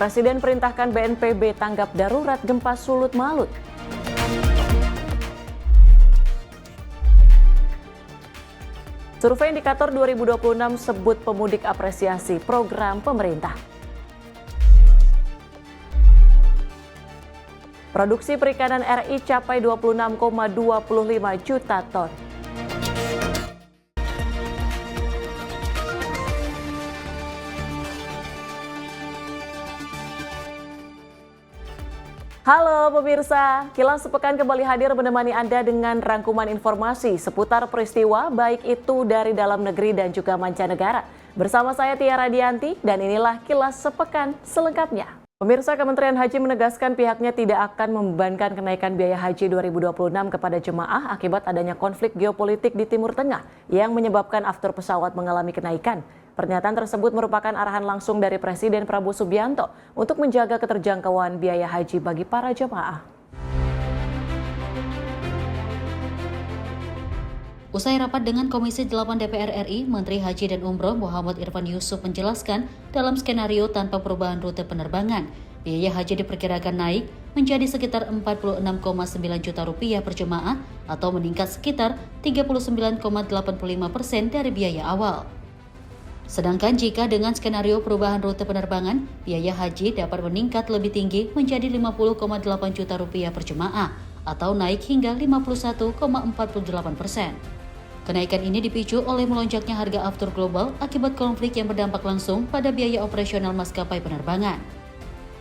Presiden perintahkan BNPB tanggap darurat gempa Sulut-Malut. Survei Indikator 2026 sebut pemudik apresiasi program pemerintah. Produksi perikanan RI capai 26,25 juta ton. Halo pemirsa, Kilas Sepekan kembali hadir menemani Anda dengan rangkuman informasi seputar peristiwa baik itu dari dalam negeri dan juga mancanegara. Bersama saya Tiara Dianti dan inilah Kilas Sepekan selengkapnya. Pemirsa, Kementerian Haji menegaskan pihaknya tidak akan membebankan kenaikan biaya haji 2026 kepada jemaah akibat adanya konflik geopolitik di Timur Tengah yang menyebabkan aftur pesawat mengalami kenaikan. Pernyataan tersebut merupakan arahan langsung dari Presiden Prabowo Subianto untuk menjaga keterjangkauan biaya haji bagi para jemaah. Usai rapat dengan Komisi 8 DPR RI, Menteri Haji dan Umroh Muhammad Irfan Yusuf menjelaskan dalam skenario tanpa perubahan rute penerbangan, biaya haji diperkirakan naik menjadi sekitar 46,9 juta rupiah per jemaah atau meningkat sekitar 39,85% dari biaya awal. Sedangkan jika dengan skenario perubahan rute penerbangan, biaya haji dapat meningkat lebih tinggi menjadi 50,8 juta rupiah per jemaah atau naik hingga 51,48%. Kenaikan ini dipicu oleh melonjaknya harga aftur global akibat konflik yang berdampak langsung pada biaya operasional maskapai penerbangan.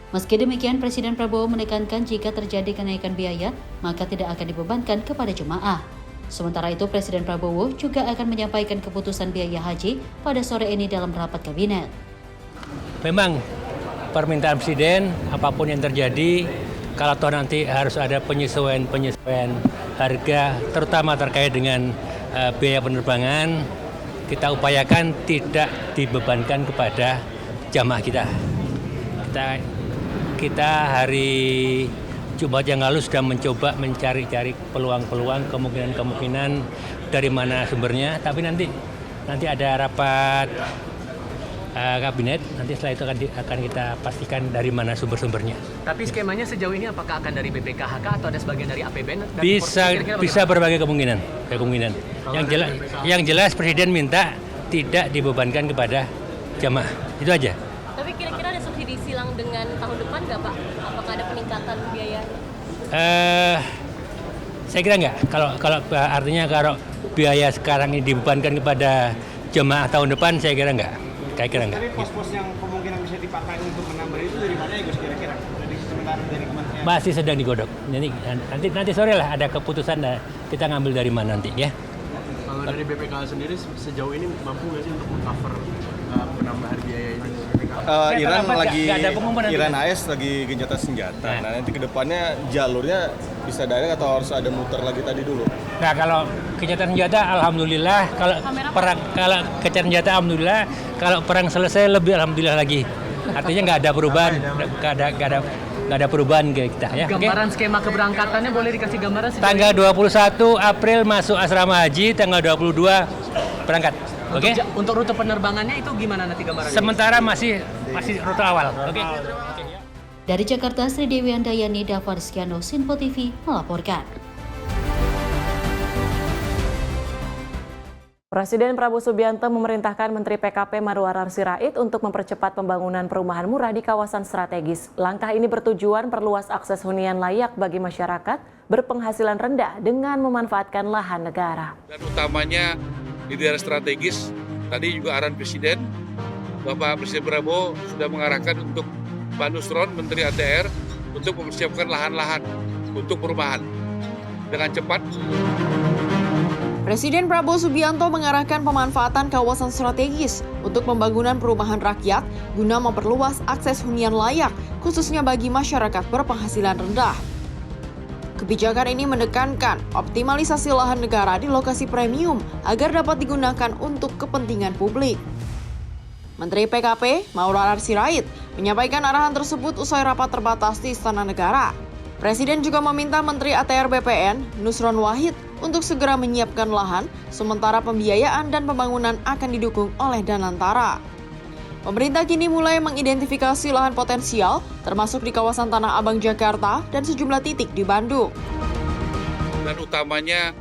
Meski demikian, Presiden Prabowo menekankan jika terjadi kenaikan biaya, maka tidak akan dibebankan kepada jemaah. Sementara itu, Presiden Prabowo juga akan menyampaikan keputusan biaya haji pada sore ini dalam rapat kabinet. Memang permintaan Presiden, apapun yang terjadi, kalau toh nanti harus ada penyesuaian harga, terutama terkait dengan biaya penerbangan, kita upayakan tidak dibebankan kepada jamaah kita. Kita hari Jumat yang lalu sudah mencoba mencari-cari peluang-peluang, kemungkinan-kemungkinan dari mana sumbernya, tapi nanti ada rapat kabinet, nanti setelah itu akan kita pastikan dari mana sumber-sumbernya. Tapi skemanya sejauh ini apakah akan dari BPKHK atau ada sebagian dari APBN? Bisa berbagai kemungkinan. Yang jelas Presiden minta tidak dibebankan kepada jamaah. Itu aja. Tapi kira-kira ada subsidi silang dengan tahun depan nggak Pak? Apakah ada peningkatan biaya? Saya kira nggak. Kalau artinya kalau biaya sekarang ini dibebankan kepada jamaah tahun depan, saya kira nggak. Tapi pos-pos yang kemungkinan bisa dipakai untuk menambah itu dari mana ya Gus kira-kira? Dari kementerian? Masih sedang digodok. Nanti sore lah ada keputusan, kita ngambil dari mana nanti ya. Kalau dari BPKH sendiri sejauh ini mampu nggak sih untuk meng-cover penambahan biaya ini? Iran AS lagi gencatan senjata. Nah nanti kedepannya jalurnya bisa direct atau harus ada muter lagi tadi dulu? Nah kalau gencatan senjata alhamdulillah, kalau gencatan senjata alhamdulillah, kalau perang selesai lebih alhamdulillah lagi. Artinya nggak ada perubahan, nggak ada perubahan ke kita ya. Gambaran skema keberangkatannya boleh dikasih gambaran? Tanggal 21 April masuk asrama haji, tanggal 22 berangkat. Oke. Untuk rute penerbangannya itu gimana nanti gambarannya? Sementara masih rute awal. Oke. Dari Jakarta, Sri Dewi Andayani, Dava Rizkyano, Sinpo TV melaporkan. Presiden Prabowo Subianto memerintahkan Menteri PKP Marwarar Sirait untuk mempercepat pembangunan perumahan murah di kawasan strategis. Langkah ini bertujuan perluas akses hunian layak bagi masyarakat berpenghasilan rendah dengan memanfaatkan lahan negara. Dan utamanya di daerah strategis, tadi juga arahan Presiden, Bapak Presiden Prabowo sudah mengarahkan untuk Pak Nusron, Menteri ATR, untuk mempersiapkan lahan-lahan untuk perumahan dengan cepat. Presiden Prabowo Subianto mengarahkan pemanfaatan kawasan strategis untuk pembangunan perumahan rakyat guna memperluas akses hunian layak, khususnya bagi masyarakat berpenghasilan rendah. Kebijakan ini menekankan optimalisasi lahan negara di lokasi premium agar dapat digunakan untuk kepentingan publik. Menteri PKP Marwarar Sirait menyampaikan arahan tersebut usai rapat terbatas di Istana Negara. Presiden juga meminta Menteri ATR BPN, Nusron Wahid, untuk segera menyiapkan lahan, sementara pembiayaan dan pembangunan akan didukung oleh Danantara. Pemerintah kini mulai mengidentifikasi lahan potensial, termasuk di kawasan Tanah Abang, Jakarta, dan sejumlah titik di Bandung. Dan utamanya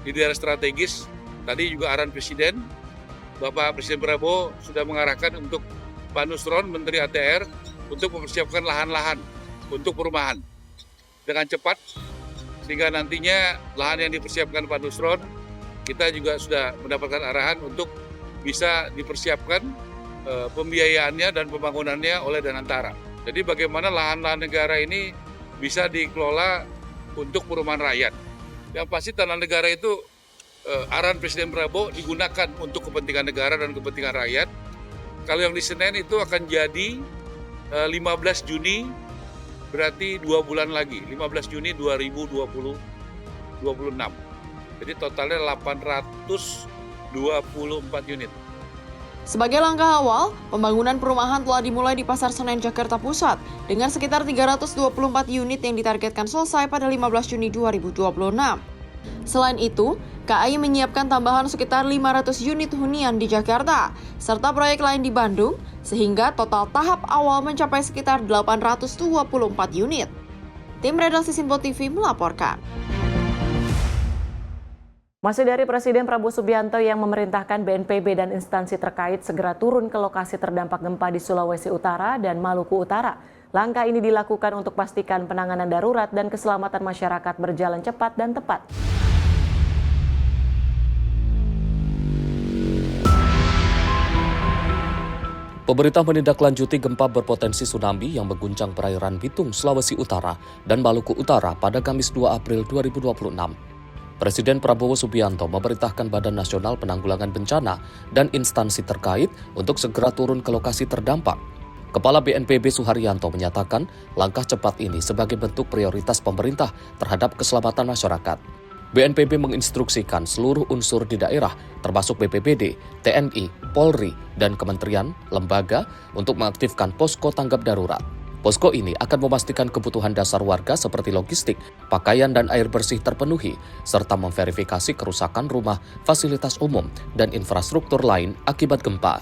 di daerah strategis, tadi juga arahan Presiden, Bapak Presiden Prabowo sudah mengarahkan untuk Pak Nusron, Menteri ATR, untuk mempersiapkan lahan-lahan untuk perumahan dengan cepat, sehingga nantinya lahan yang dipersiapkan Pak Nusron, kita juga sudah mendapatkan arahan untuk bisa dipersiapkan pembiayaannya dan pembangunannya oleh Danantara. Jadi bagaimana lahan-lahan negara ini bisa dikelola untuk perumahan rakyat. Yang pasti tanah negara itu arahan Presiden Prabowo digunakan untuk kepentingan negara dan kepentingan rakyat. Kalau yang di Senen itu akan jadi 15 Juni, berarti 2 bulan lagi, 15 Juni 2026. Jadi totalnya 824 unit. Sebagai langkah awal, pembangunan perumahan telah dimulai di Pasar Senen, Jakarta Pusat, dengan sekitar 324 unit yang ditargetkan selesai pada 15 Juni 2026. Selain itu, KAI menyiapkan tambahan sekitar 500 unit hunian di Jakarta, serta proyek lain di Bandung, sehingga total tahap awal mencapai sekitar 824 unit. Tim Redaksi Simpo TV melaporkan. Masih dari Presiden Prabowo Subianto yang memerintahkan BNPB dan instansi terkait segera turun ke lokasi terdampak gempa di Sulawesi Utara dan Maluku Utara. Langkah ini dilakukan untuk pastikan penanganan darurat dan keselamatan masyarakat berjalan cepat dan tepat. Pemerintah menindaklanjuti gempa berpotensi tsunami yang mengguncang perairan Bitung, Sulawesi Utara dan Maluku Utara pada Kamis 2 April 2026. Presiden Prabowo Subianto memerintahkan Badan Nasional Penanggulangan Bencana dan instansi terkait untuk segera turun ke lokasi terdampak. Kepala BNPB Suharyanto menyatakan langkah cepat ini sebagai bentuk prioritas pemerintah terhadap keselamatan masyarakat. BNPB menginstruksikan seluruh unsur di daerah, termasuk BPBD, TNI, Polri, dan kementerian, lembaga, untuk mengaktifkan posko tanggap darurat. Posko ini akan memastikan kebutuhan dasar warga seperti logistik, pakaian, dan air bersih terpenuhi, serta memverifikasi kerusakan rumah, fasilitas umum, dan infrastruktur lain akibat gempa.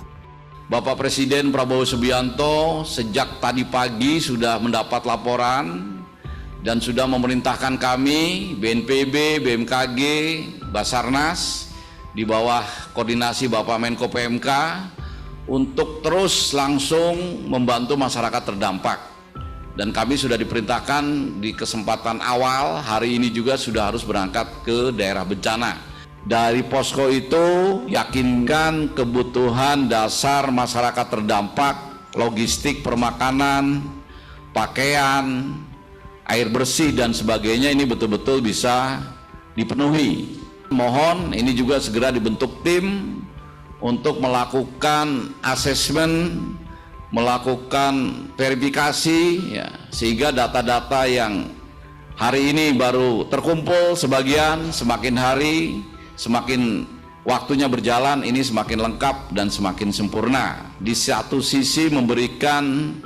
Bapak Presiden Prabowo Subianto sejak tadi pagi sudah mendapat laporan dan sudah memerintahkan kami, BNPB, BMKG, Basarnas, di bawah koordinasi Bapak Menko PMK, untuk terus langsung membantu masyarakat terdampak. Dan kami sudah diperintahkan di kesempatan awal, hari ini juga sudah harus berangkat ke daerah bencana. Dari posko itu, yakinkan kebutuhan dasar masyarakat terdampak, logistik permakanan, pakaian, air bersih dan sebagainya ini betul-betul bisa dipenuhi. Mohon ini juga segera dibentuk tim untuk melakukan asesmen, melakukan verifikasi, ya, sehingga data-data yang hari ini baru terkumpul sebagian, semakin hari, semakin waktunya berjalan, ini semakin lengkap dan semakin sempurna. Di satu sisi memberikan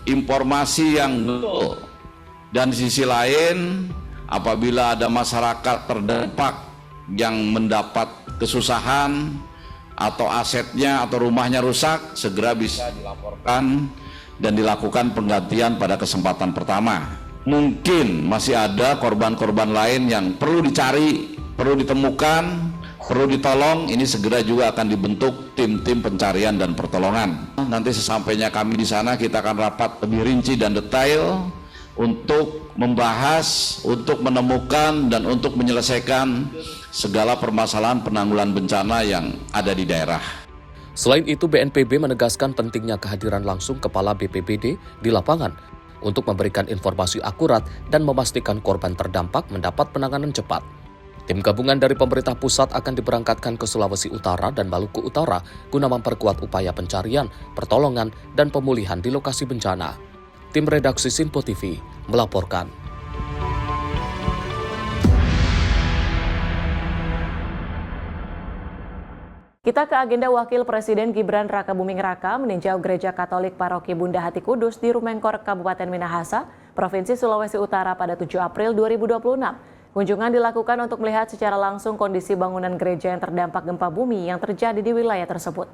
informasi yang betul, dan di sisi lain apabila ada masyarakat terdampak yang mendapat kesusahan atau asetnya atau rumahnya rusak, segera bisa dilaporkan dan dilakukan penggantian pada kesempatan pertama. Mungkin masih ada korban-korban lain yang perlu dicari, perlu ditemukan, perlu ditolong. Ini segera juga akan dibentuk tim-tim pencarian dan pertolongan. Nanti sesampainya kami di sana kita akan rapat lebih rinci dan detail untuk membahas, untuk menemukan, dan untuk menyelesaikan segala permasalahan penanggulangan bencana yang ada di daerah. Selain itu, BNPB menegaskan pentingnya kehadiran langsung Kepala BPBD di lapangan untuk memberikan informasi akurat dan memastikan korban terdampak mendapat penanganan cepat. Tim gabungan dari pemerintah pusat akan diberangkatkan ke Sulawesi Utara dan Maluku Utara guna memperkuat upaya pencarian, pertolongan, dan pemulihan di lokasi bencana. Tim Redaksi Simpo TV melaporkan. Kita ke agenda Wakil Presiden Gibran Rakabuming Raka meninjau Gereja Katolik Paroki Bunda Hati Kudus di Rumengkor, Kabupaten Minahasa, Provinsi Sulawesi Utara pada 7 April 2026. Kunjungan dilakukan untuk melihat secara langsung kondisi bangunan gereja yang terdampak gempa bumi yang terjadi di wilayah tersebut.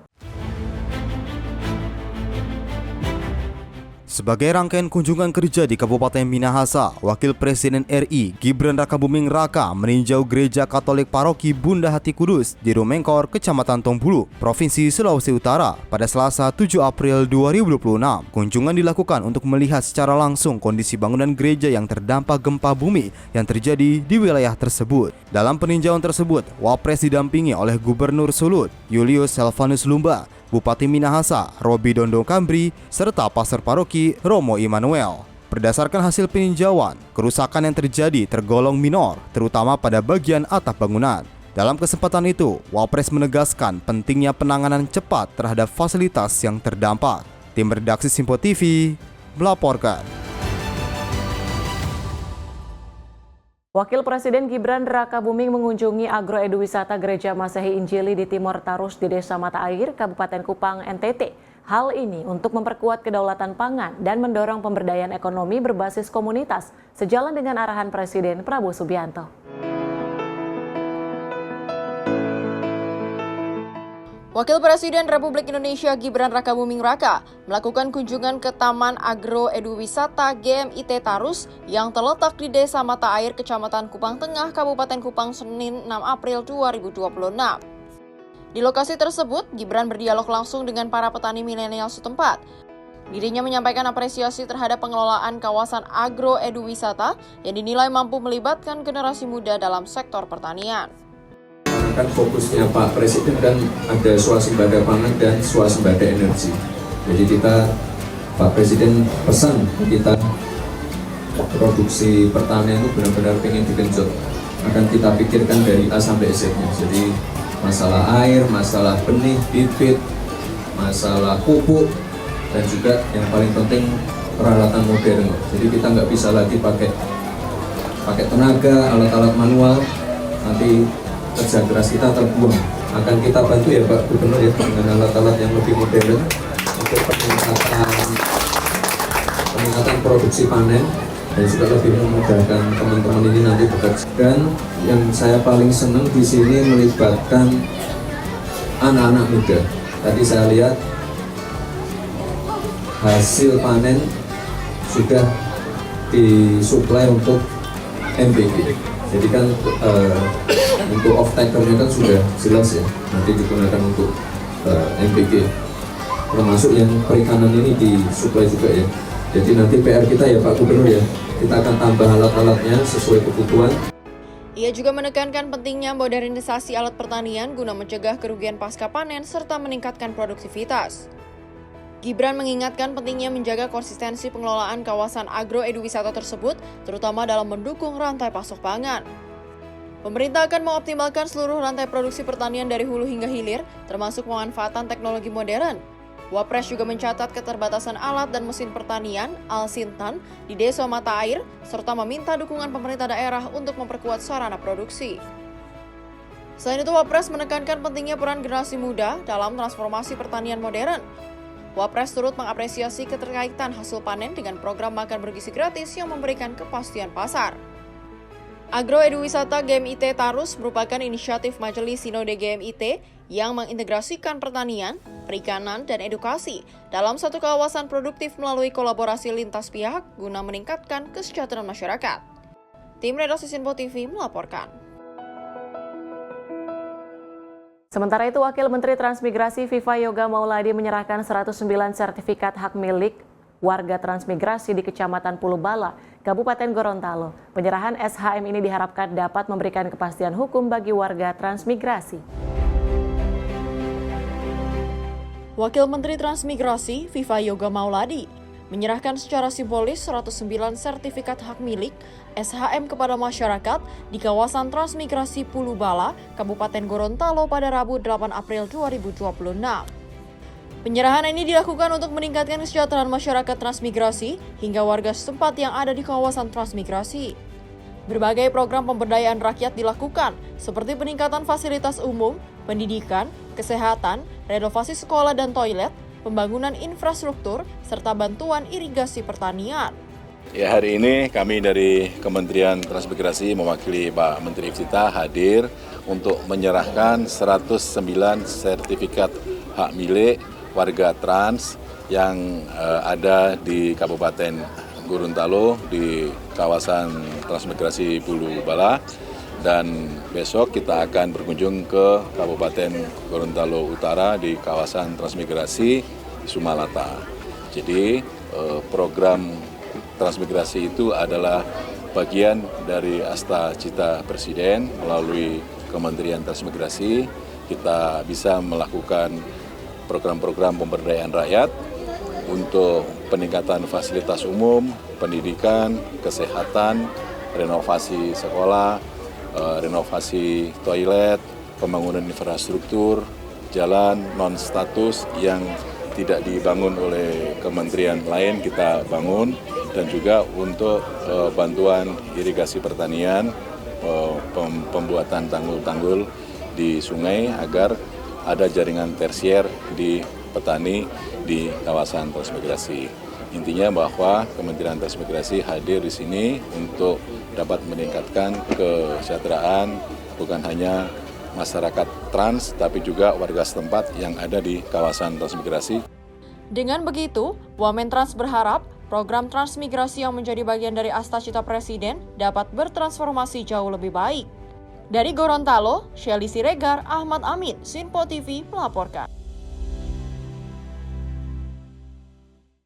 Sebagai rangkaian kunjungan kerja di Kabupaten Minahasa, Wakil Presiden RI Gibran Rakabuming Raka meninjau Gereja Katolik Paroki Bunda Hati Kudus di Rumengkor, Kecamatan Tongbulu, Provinsi Sulawesi Utara pada Selasa 7 April 2026. Kunjungan dilakukan untuk melihat secara langsung kondisi bangunan gereja yang terdampak gempa bumi yang terjadi di wilayah tersebut. Dalam peninjauan tersebut, Wapres didampingi oleh Gubernur Sulut, Julius Selvanus Lumba, Bupati Minahasa, Robi Dondo Kambri, serta Pastor Paroki Romo Immanuel. Berdasarkan hasil peninjauan, kerusakan yang terjadi tergolong minor, terutama pada bagian atap bangunan. Dalam kesempatan itu, Wapres menegaskan pentingnya penanganan cepat terhadap fasilitas yang terdampak. Tim redaksi Simpo TV melaporkan. Wakil Presiden Gibran Rakabuming mengunjungi agroeduwisata Gereja Masehi Injili di Timor Tarus di Desa Mata Air, Kabupaten Kupang, NTT. Hal ini untuk memperkuat kedaulatan pangan dan mendorong pemberdayaan ekonomi berbasis komunitas, sejalan dengan arahan Presiden Prabowo Subianto. Wakil Presiden Republik Indonesia Gibran Rakabuming Raka melakukan kunjungan ke Taman Agroeduwisata GMIT Tarus yang terletak di Desa Mata Air, Kecamatan Kupang Tengah, Kabupaten Kupang, Senin 6 April 2026. Di lokasi tersebut, Gibran berdialog langsung dengan para petani milenial setempat. Dirinya menyampaikan apresiasi terhadap pengelolaan kawasan agroeduwisata yang dinilai mampu melibatkan generasi muda dalam sektor pertanian. Kan fokusnya Pak Presiden kan ada swasembada pangan dan swasembada energi. Jadi Pak Presiden pesan kita produksi pertanian itu benar-benar pengen digenjot. Akan kita pikirkan dari A sampai Z-nya. Jadi masalah air, masalah benih, bibit, masalah pupuk, dan juga yang paling penting peralatan modern. Jadi kita nggak bisa lagi pakai tenaga, alat-alat manual, nanti kerja keras kita terbuang. Akan kita bantu ya Pak Gubernur ya dengan alat-alat yang lebih modern untuk peningkatan produksi panen dan juga lebih memudahkan teman-teman ini nanti bekerja. Dan yang saya paling senang di sini melibatkan anak-anak muda. Tadi saya lihat hasil panen sudah disuplai untuk MPK. Jadi kan untuk off-takernya kan sudah jelas ya, nanti digunakan untuk MPG. Termasuk yang perikanan ini disuplai juga ya. Jadi nanti PR kita ya Pak Gubernur ya, kita akan tambah alat-alatnya sesuai kebutuhan. Ia juga menekankan pentingnya modernisasi alat pertanian guna mencegah kerugian pasca panen serta meningkatkan produktivitas. Gibran mengingatkan pentingnya menjaga konsistensi pengelolaan kawasan agroeduwisata tersebut, terutama dalam mendukung rantai pasok pangan. Pemerintah akan mengoptimalkan seluruh rantai produksi pertanian dari hulu hingga hilir, termasuk pemanfaatan teknologi modern. Wapres juga mencatat keterbatasan alat dan mesin pertanian Al-Sintan di Desa Mata Air, serta meminta dukungan pemerintah daerah untuk memperkuat sarana produksi. Selain itu, Wapres menekankan pentingnya peran generasi muda dalam transformasi pertanian modern. Wapres turut mengapresiasi keterkaitan hasil panen dengan program makan bergizi gratis yang memberikan kepastian pasar. Agroeduwisata GMIT Tarus merupakan inisiatif Majelis Sinode GMIT yang mengintegrasikan pertanian, perikanan, dan edukasi dalam satu kawasan produktif melalui kolaborasi lintas pihak guna meningkatkan kesejahteraan masyarakat. Tim redaksi Simpo TV melaporkan. Sementara itu, Wakil Menteri Transmigrasi Viva Yoga Mauladi menyerahkan 109 sertifikat hak milik warga transmigrasi di Kecamatan Pulubala, Kabupaten Gorontalo. Penyerahan SHM ini diharapkan dapat memberikan kepastian hukum bagi warga transmigrasi. Wakil Menteri Transmigrasi Viva Yoga Mauladi menyerahkan secara simbolis 109 sertifikat hak milik SHM kepada masyarakat di kawasan transmigrasi Pulubala, Kabupaten Gorontalo pada Rabu 8 April 2026. Penyerahan ini dilakukan untuk meningkatkan kesejahteraan masyarakat transmigrasi hingga warga setempat yang ada di kawasan transmigrasi. Berbagai program pemberdayaan rakyat dilakukan, seperti peningkatan fasilitas umum, pendidikan, kesehatan, renovasi sekolah dan toilet, pembangunan infrastruktur, serta bantuan irigasi pertanian. Ya, hari ini kami dari Kementerian Transmigrasi mewakili Pak Menteri Iftitar hadir untuk menyerahkan 109 sertifikat hak milik warga trans yang ada di Kabupaten Gorontalo di kawasan transmigrasi Bulu Bala, dan besok kita akan berkunjung ke Kabupaten Gorontalo Utara di kawasan transmigrasi Sumalata. Jadi program transmigrasi itu adalah bagian dari Asta Cita Presiden. Melalui Kementerian Transmigrasi kita bisa melakukan program-program pemberdayaan rakyat untuk peningkatan fasilitas umum, pendidikan, kesehatan, renovasi sekolah, renovasi toilet, pembangunan infrastruktur, jalan non-status yang tidak dibangun oleh kementerian lain kita bangun, dan juga untuk bantuan irigasi pertanian, pembuatan tanggul-tanggul di sungai agar ada jaringan tersier di petani di kawasan transmigrasi. Intinya bahwa Kementerian Transmigrasi hadir di sini untuk dapat meningkatkan kesejahteraan bukan hanya masyarakat trans, tapi juga warga setempat yang ada di kawasan transmigrasi. Dengan begitu, Wamentrans berharap program transmigrasi yang menjadi bagian dari Asta Cita Presiden dapat bertransformasi jauh lebih baik. Dari Gorontalo, Shelly Siregar, Ahmad Amin, Sinpo TV melaporkan.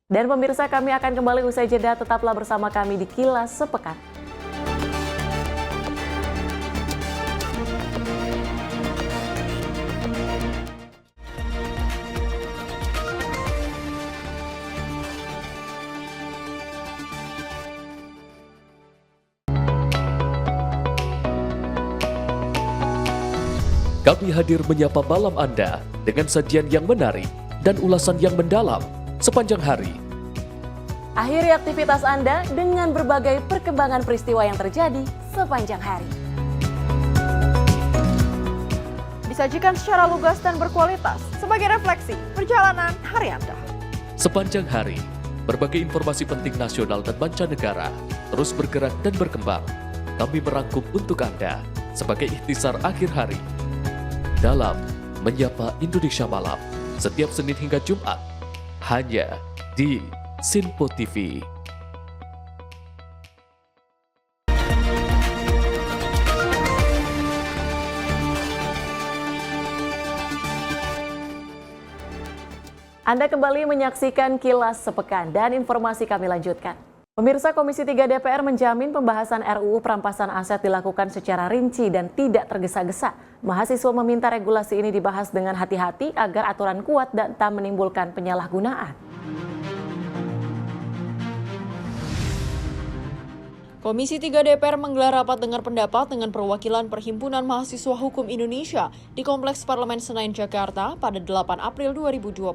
Dan pemirsa, kami akan kembali usai jeda, tetaplah bersama kami di Kilas Sepekan. Kami hadir menyapa malam Anda dengan sajian yang menarik dan ulasan yang mendalam sepanjang hari. Akhiri aktivitas Anda dengan berbagai perkembangan peristiwa yang terjadi sepanjang hari. Disajikan secara lugas dan berkualitas sebagai refleksi perjalanan hari Anda. Sepanjang hari, berbagai informasi penting nasional dan mancanegara terus bergerak dan berkembang. Kami merangkum untuk Anda sebagai ikhtisar akhir hari dalam Menyapa Indonesia Malam setiap Senin hingga Jumat hanya di Sinpo TV. Anda kembali menyaksikan Kilas Sepekan dan informasi kami lanjutkan. Pemirsa, Komisi 3 DPR menjamin pembahasan RUU perampasan aset dilakukan secara rinci dan tidak tergesa-gesa. Mahasiswa meminta regulasi ini dibahas dengan hati-hati agar aturan kuat dan tak menimbulkan penyalahgunaan. Komisi 3 DPR menggelar rapat dengar pendapat dengan perwakilan Perhimpunan Mahasiswa Hukum Indonesia di Kompleks Parlemen Senayan, Jakarta pada 8 April 2026.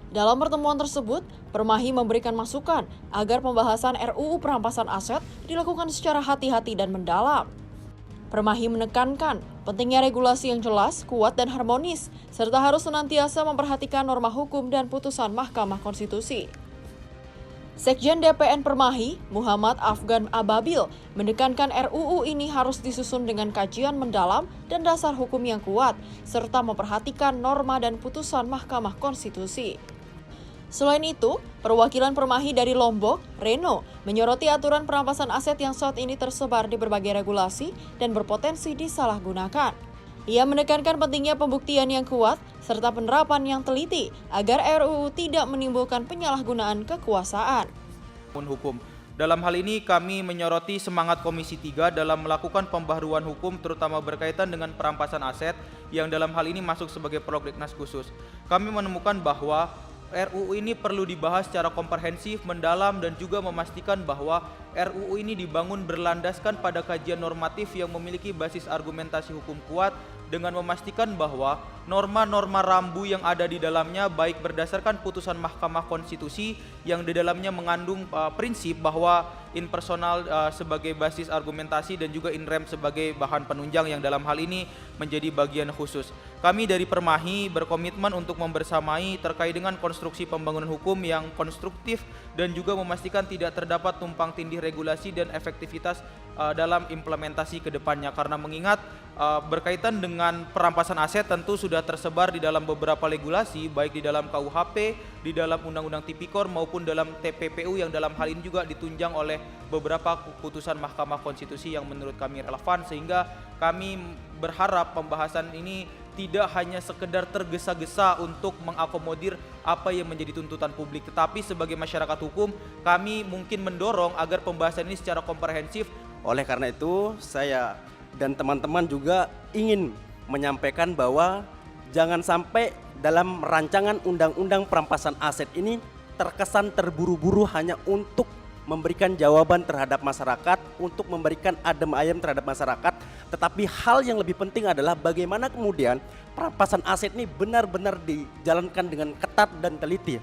Dalam pertemuan tersebut, Permahi memberikan masukan agar pembahasan RUU perampasan aset dilakukan secara hati-hati dan mendalam. Permahi menekankan pentingnya regulasi yang jelas, kuat, dan harmonis, serta harus senantiasa memperhatikan norma hukum dan putusan Mahkamah Konstitusi. Sekjen DPN Permahi, Muhammad Afgan Ababil, menekankan RUU ini harus disusun dengan kajian mendalam dan dasar hukum yang kuat, serta memperhatikan norma dan putusan Mahkamah Konstitusi. Selain itu, perwakilan Permahi dari Lombok, Reno, menyoroti aturan perampasan aset yang saat ini tersebar di berbagai regulasi dan berpotensi disalahgunakan. Ia menekankan pentingnya pembuktian yang kuat serta penerapan yang teliti agar RUU tidak menimbulkan penyalahgunaan kekuasaan. Hukum. Dalam hal ini kami menyoroti semangat Komisi 3 dalam melakukan pembaharuan hukum terutama berkaitan dengan perampasan aset yang dalam hal ini masuk sebagai prolegnas khusus. Kami menemukan bahwa RUU ini perlu dibahas secara komprehensif, mendalam, dan juga memastikan bahwa RUU ini dibangun berlandaskan pada kajian normatif yang memiliki basis argumentasi hukum kuat dengan memastikan bahwa norma-norma rambu yang ada di dalamnya baik berdasarkan putusan Mahkamah Konstitusi yang di dalamnya mengandung prinsip bahwa in personal sebagai basis argumentasi dan juga in rem sebagai bahan penunjang yang dalam hal ini menjadi bagian khusus. Kami dari Permahi berkomitmen untuk membersamai terkait dengan konstruksi pembangunan hukum yang konstruktif dan juga memastikan tidak terdapat tumpang tindih regulasi dan efektivitas dalam implementasi ke depannya. Karena mengingat berkaitan dengan perampasan aset tentu sudah sudah tersebar di dalam beberapa regulasi, baik di dalam KUHP, di dalam Undang-Undang Tipikor maupun dalam TPPU yang dalam hal ini juga ditunjang oleh beberapa keputusan Mahkamah Konstitusi yang menurut kami relevan, sehingga kami berharap pembahasan ini tidak hanya sekedar tergesa-gesa untuk mengakomodir apa yang menjadi tuntutan publik, tetapi sebagai masyarakat hukum kami mungkin mendorong agar pembahasan ini secara komprehensif. Oleh karena itu saya dan teman-teman juga ingin menyampaikan bahwa jangan sampai dalam rancangan undang-undang perampasan aset ini terkesan terburu-buru hanya untuk memberikan jawaban terhadap masyarakat, untuk memberikan adem ayem terhadap masyarakat, tetapi hal yang lebih penting adalah bagaimana kemudian perampasan aset ini benar-benar dijalankan dengan ketat dan teliti.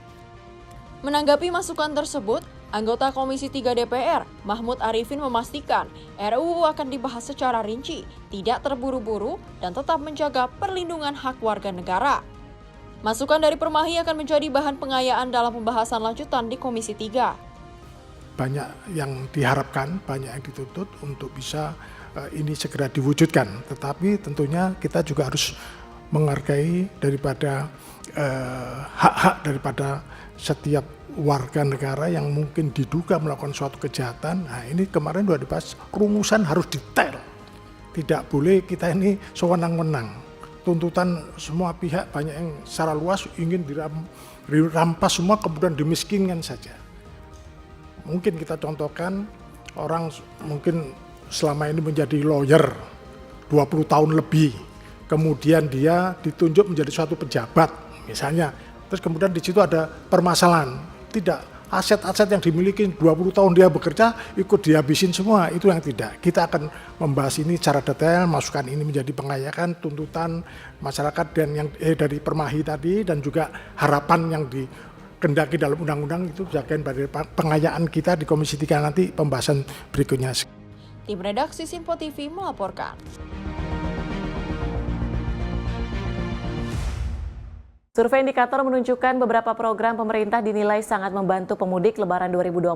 Menanggapi masukan tersebut, anggota Komisi 3 DPR, Mahmud Arifin memastikan RUU akan dibahas secara rinci, tidak terburu-buru, dan tetap menjaga perlindungan hak warga negara. Masukan dari Permai akan menjadi bahan pengayaan dalam pembahasan lanjutan di Komisi 3. Banyak yang diharapkan, banyak yang dituntut untuk bisa ini segera diwujudkan. Tetapi tentunya kita juga harus menghargai daripada hak-hak daripada setiap warga negara yang mungkin diduga melakukan suatu kejahatan. Nah, ini kemarin sudah dibahas, rumusan harus detail. Tidak boleh kita ini sewenang-wenang. Tuntutan semua pihak banyak yang secara luas ingin dirampas semua kemudian dimiskinkan saja. Mungkin kita contohkan orang mungkin selama ini menjadi lawyer 20 tahun lebih, kemudian dia ditunjuk menjadi suatu pejabat misalnya, terus kemudian di situ ada permasalahan, tidak, aset-aset yang dimiliki 20 tahun dia bekerja ikut dihabisin semua, itu yang tidak. Kita akan membahas ini secara detail, masukkan ini menjadi pengayakan tuntutan masyarakat dan yang dari Permai tadi, dan juga harapan yang dikendaki dalam undang-undang itu bagian dari pengayaan kita di Komisi 3 nanti pembahasan berikutnya. Tim redaksi Simpo TV melaporkan. Survei indikator menunjukkan beberapa program pemerintah dinilai sangat membantu pemudik Lebaran 2026.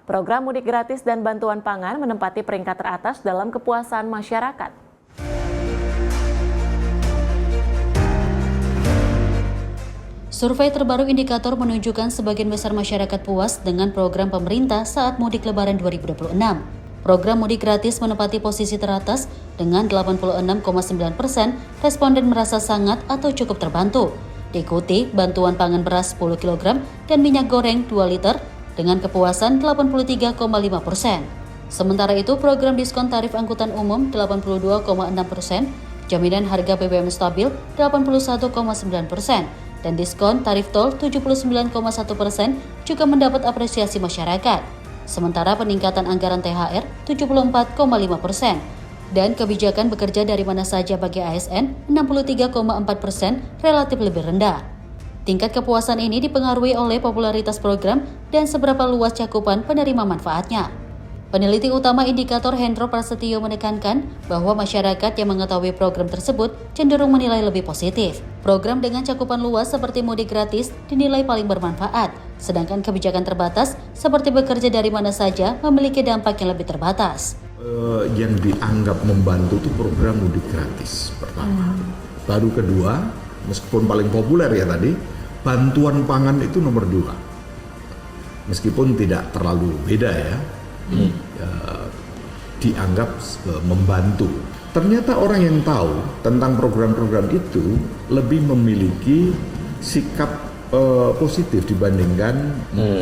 Program mudik gratis dan bantuan pangan menempati peringkat teratas dalam kepuasan masyarakat. Survei terbaru indikator menunjukkan sebagian besar masyarakat puas dengan program pemerintah saat mudik Lebaran 2026. Program mudik gratis menempati posisi teratas dengan 86,9%, responden merasa sangat atau cukup terbantu. Diikuti bantuan pangan beras 10 kg dan minyak goreng 2 liter dengan kepuasan 83,5%. Sementara itu program diskon tarif angkutan umum 82,6%, jaminan harga BBM stabil 81,9%, dan diskon tarif tol 79,1% juga mendapat apresiasi masyarakat. Sementara peningkatan anggaran THR 74,5%. Dan kebijakan bekerja dari mana saja bagi ASN 63,4% relatif lebih rendah. Tingkat kepuasan ini dipengaruhi oleh popularitas program dan seberapa luas cakupan penerima manfaatnya. Peneliti utama indikator Hendro Prasetyo menekankan bahwa masyarakat yang mengetahui program tersebut cenderung menilai lebih positif. Program dengan cakupan luas seperti mudik gratis dinilai paling bermanfaat, sedangkan kebijakan terbatas seperti bekerja dari mana saja memiliki dampak yang lebih terbatas. Yang dianggap membantu itu program mudik gratis pertama. Baru kedua, meskipun paling populer ya tadi, bantuan pangan itu nomor 2. Meskipun tidak terlalu beda ya, dianggap membantu. Ternyata orang yang tahu tentang program-program itu lebih memiliki sikap positif dibandingkan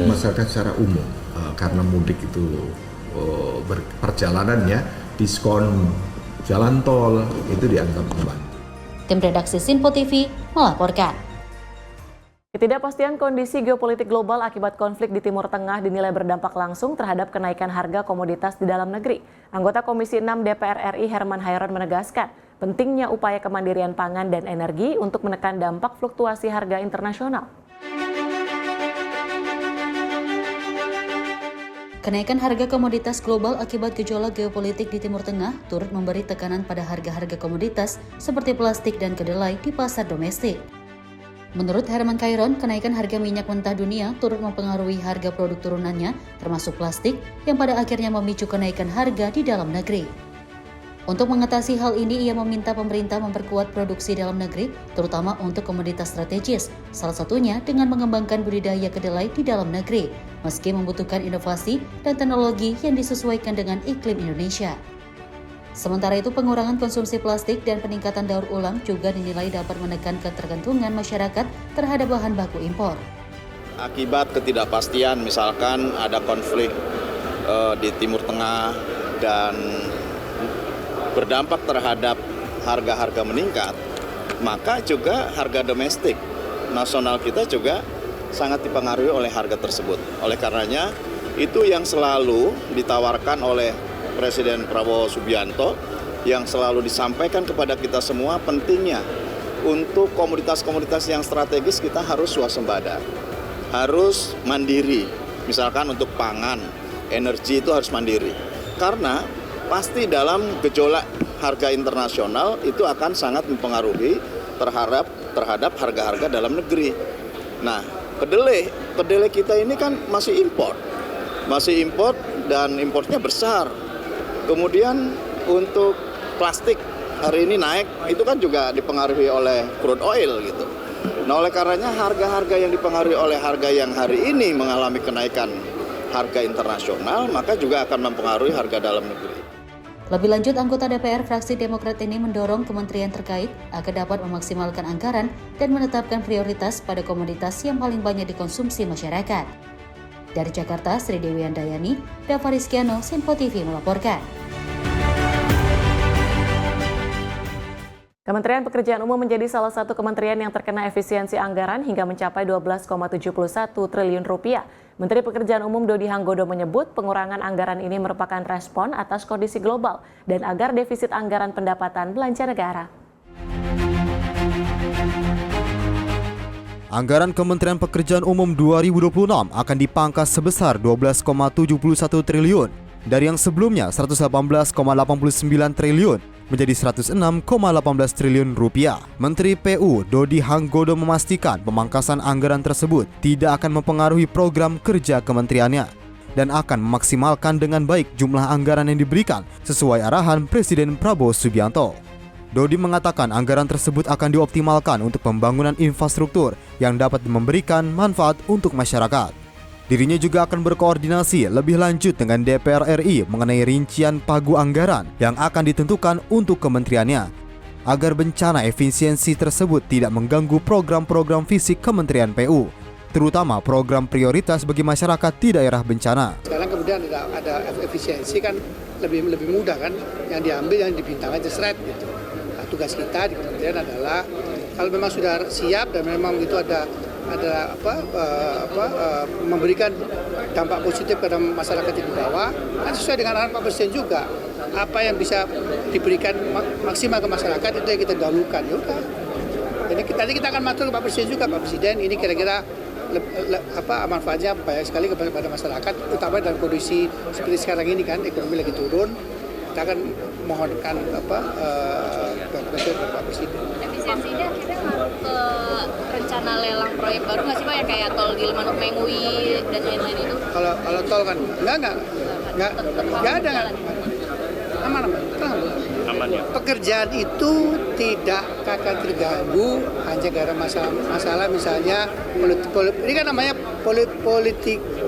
masyarakat secara umum, karena mudik itu perjalanannya, diskon jalan tol itu dianggap membantu. Tim redaksi Simpo TV melaporkan. Ketidakpastian kondisi geopolitik global akibat konflik di Timur Tengah dinilai berdampak langsung terhadap kenaikan harga komoditas di dalam negeri. Anggota Komisi 6 DPR RI Herman Hairon menegaskan pentingnya upaya kemandirian pangan dan energi untuk menekan dampak fluktuasi harga internasional. Kenaikan harga komoditas global akibat gejolak geopolitik di Timur Tengah turut memberi tekanan pada harga-harga komoditas seperti plastik dan kedelai di pasar domestik. Menurut Herman Hairon, kenaikan harga minyak mentah dunia turut mempengaruhi harga produk turunannya, termasuk plastik, yang pada akhirnya memicu kenaikan harga di dalam negeri. Untuk mengatasi hal ini, ia meminta pemerintah memperkuat produksi dalam negeri, terutama untuk komoditas strategis, salah satunya dengan mengembangkan budidaya kedelai di dalam negeri, meski membutuhkan inovasi dan teknologi yang disesuaikan dengan iklim Indonesia. Sementara itu, pengurangan konsumsi plastik dan peningkatan daur ulang juga dinilai dapat menekan ketergantungan masyarakat terhadap bahan baku impor. Akibat ketidakpastian, misalkan ada konflik di Timur Tengah dan berdampak terhadap harga-harga meningkat, maka juga harga domestik nasional kita juga sangat dipengaruhi oleh harga tersebut. Oleh karenanya, itu yang selalu ditawarkan oleh Presiden Prabowo Subianto, yang selalu disampaikan kepada kita semua pentingnya untuk komoditas-komoditas yang strategis kita harus swasembada, harus mandiri. Misalkan untuk pangan, energi itu harus mandiri. Karena pasti dalam gejolak harga internasional itu akan sangat mempengaruhi terhadap harga-harga dalam negeri. Nah, kedelai kita ini kan masih impor dan importnya besar. Kemudian untuk plastik hari ini naik, itu kan juga dipengaruhi oleh crude oil gitu. Nah, oleh karenanya harga-harga yang dipengaruhi oleh harga yang hari ini mengalami kenaikan harga internasional, maka juga akan mempengaruhi harga dalam negeri. Lebih lanjut, anggota DPR fraksi Demokrat ini mendorong kementerian terkait agar dapat memaksimalkan anggaran dan menetapkan prioritas pada komoditas yang paling banyak dikonsumsi masyarakat. Dari Jakarta, Sri Dewi Andayani, Dava Rizkiano, Simpo TV melaporkan. Kementerian Pekerjaan Umum menjadi salah satu kementerian yang terkena efisiensi anggaran hingga mencapai 12,71 triliun rupiah. Menteri Pekerjaan Umum Dodi Hanggodo menyebut pengurangan anggaran ini merupakan respon atas kondisi global dan agar defisit anggaran pendapatan belanja negara. Anggaran Kementerian Pekerjaan Umum 2026 akan dipangkas sebesar 12,71 triliun dari yang sebelumnya 118,89 triliun menjadi 106,18 triliun rupiah. Menteri PU Dodi Hanggodo memastikan pemangkasan anggaran tersebut tidak akan mempengaruhi program kerja kementeriannya dan akan memaksimalkan dengan baik jumlah anggaran yang diberikan sesuai arahan Presiden Prabowo Subianto. Dodi mengatakan anggaran tersebut akan dioptimalkan untuk pembangunan infrastruktur yang dapat memberikan manfaat untuk masyarakat. Dirinya juga akan berkoordinasi lebih lanjut dengan DPR RI mengenai rincian pagu anggaran yang akan ditentukan untuk kementeriannya, agar bencana efisiensi tersebut tidak mengganggu program-program fisik Kementerian PU, terutama program prioritas bagi masyarakat di daerah bencana. Sekarang kemudian ada efisiensi kan lebih mudah kan, yang diambil yang dibintang aja seret gitu. Nah, tugas kita di kementerian adalah kalau memang sudah siap dan memang itu ada memberikan dampak positif pada masyarakat di bawah, kan sesuai dengan arahan Pak Presiden juga. Apa yang bisa diberikan maksimal ke masyarakat itu yang kita dahulukan. Ya udah. Jadi nanti kita akan matur ke Pak Presiden juga, Pak Presiden ini kira-kira manfaatnya banyak sekali kepada masyarakat, terutama dalam kondisi seperti sekarang ini kan ekonomi lagi turun. Kita akan mohonkan Pak Presiden. Efisiensi ini akhirnya ngaruh ke rencana lelang proyek baru nggak sih Pak, yang kayak tol Gilimanuk Mengui dan lain-lain itu? Kalau tol kan nggak ada. Aman ya. Pekerjaan itu tidak akan terganggu hanya gara masalah misalnya ini kan namanya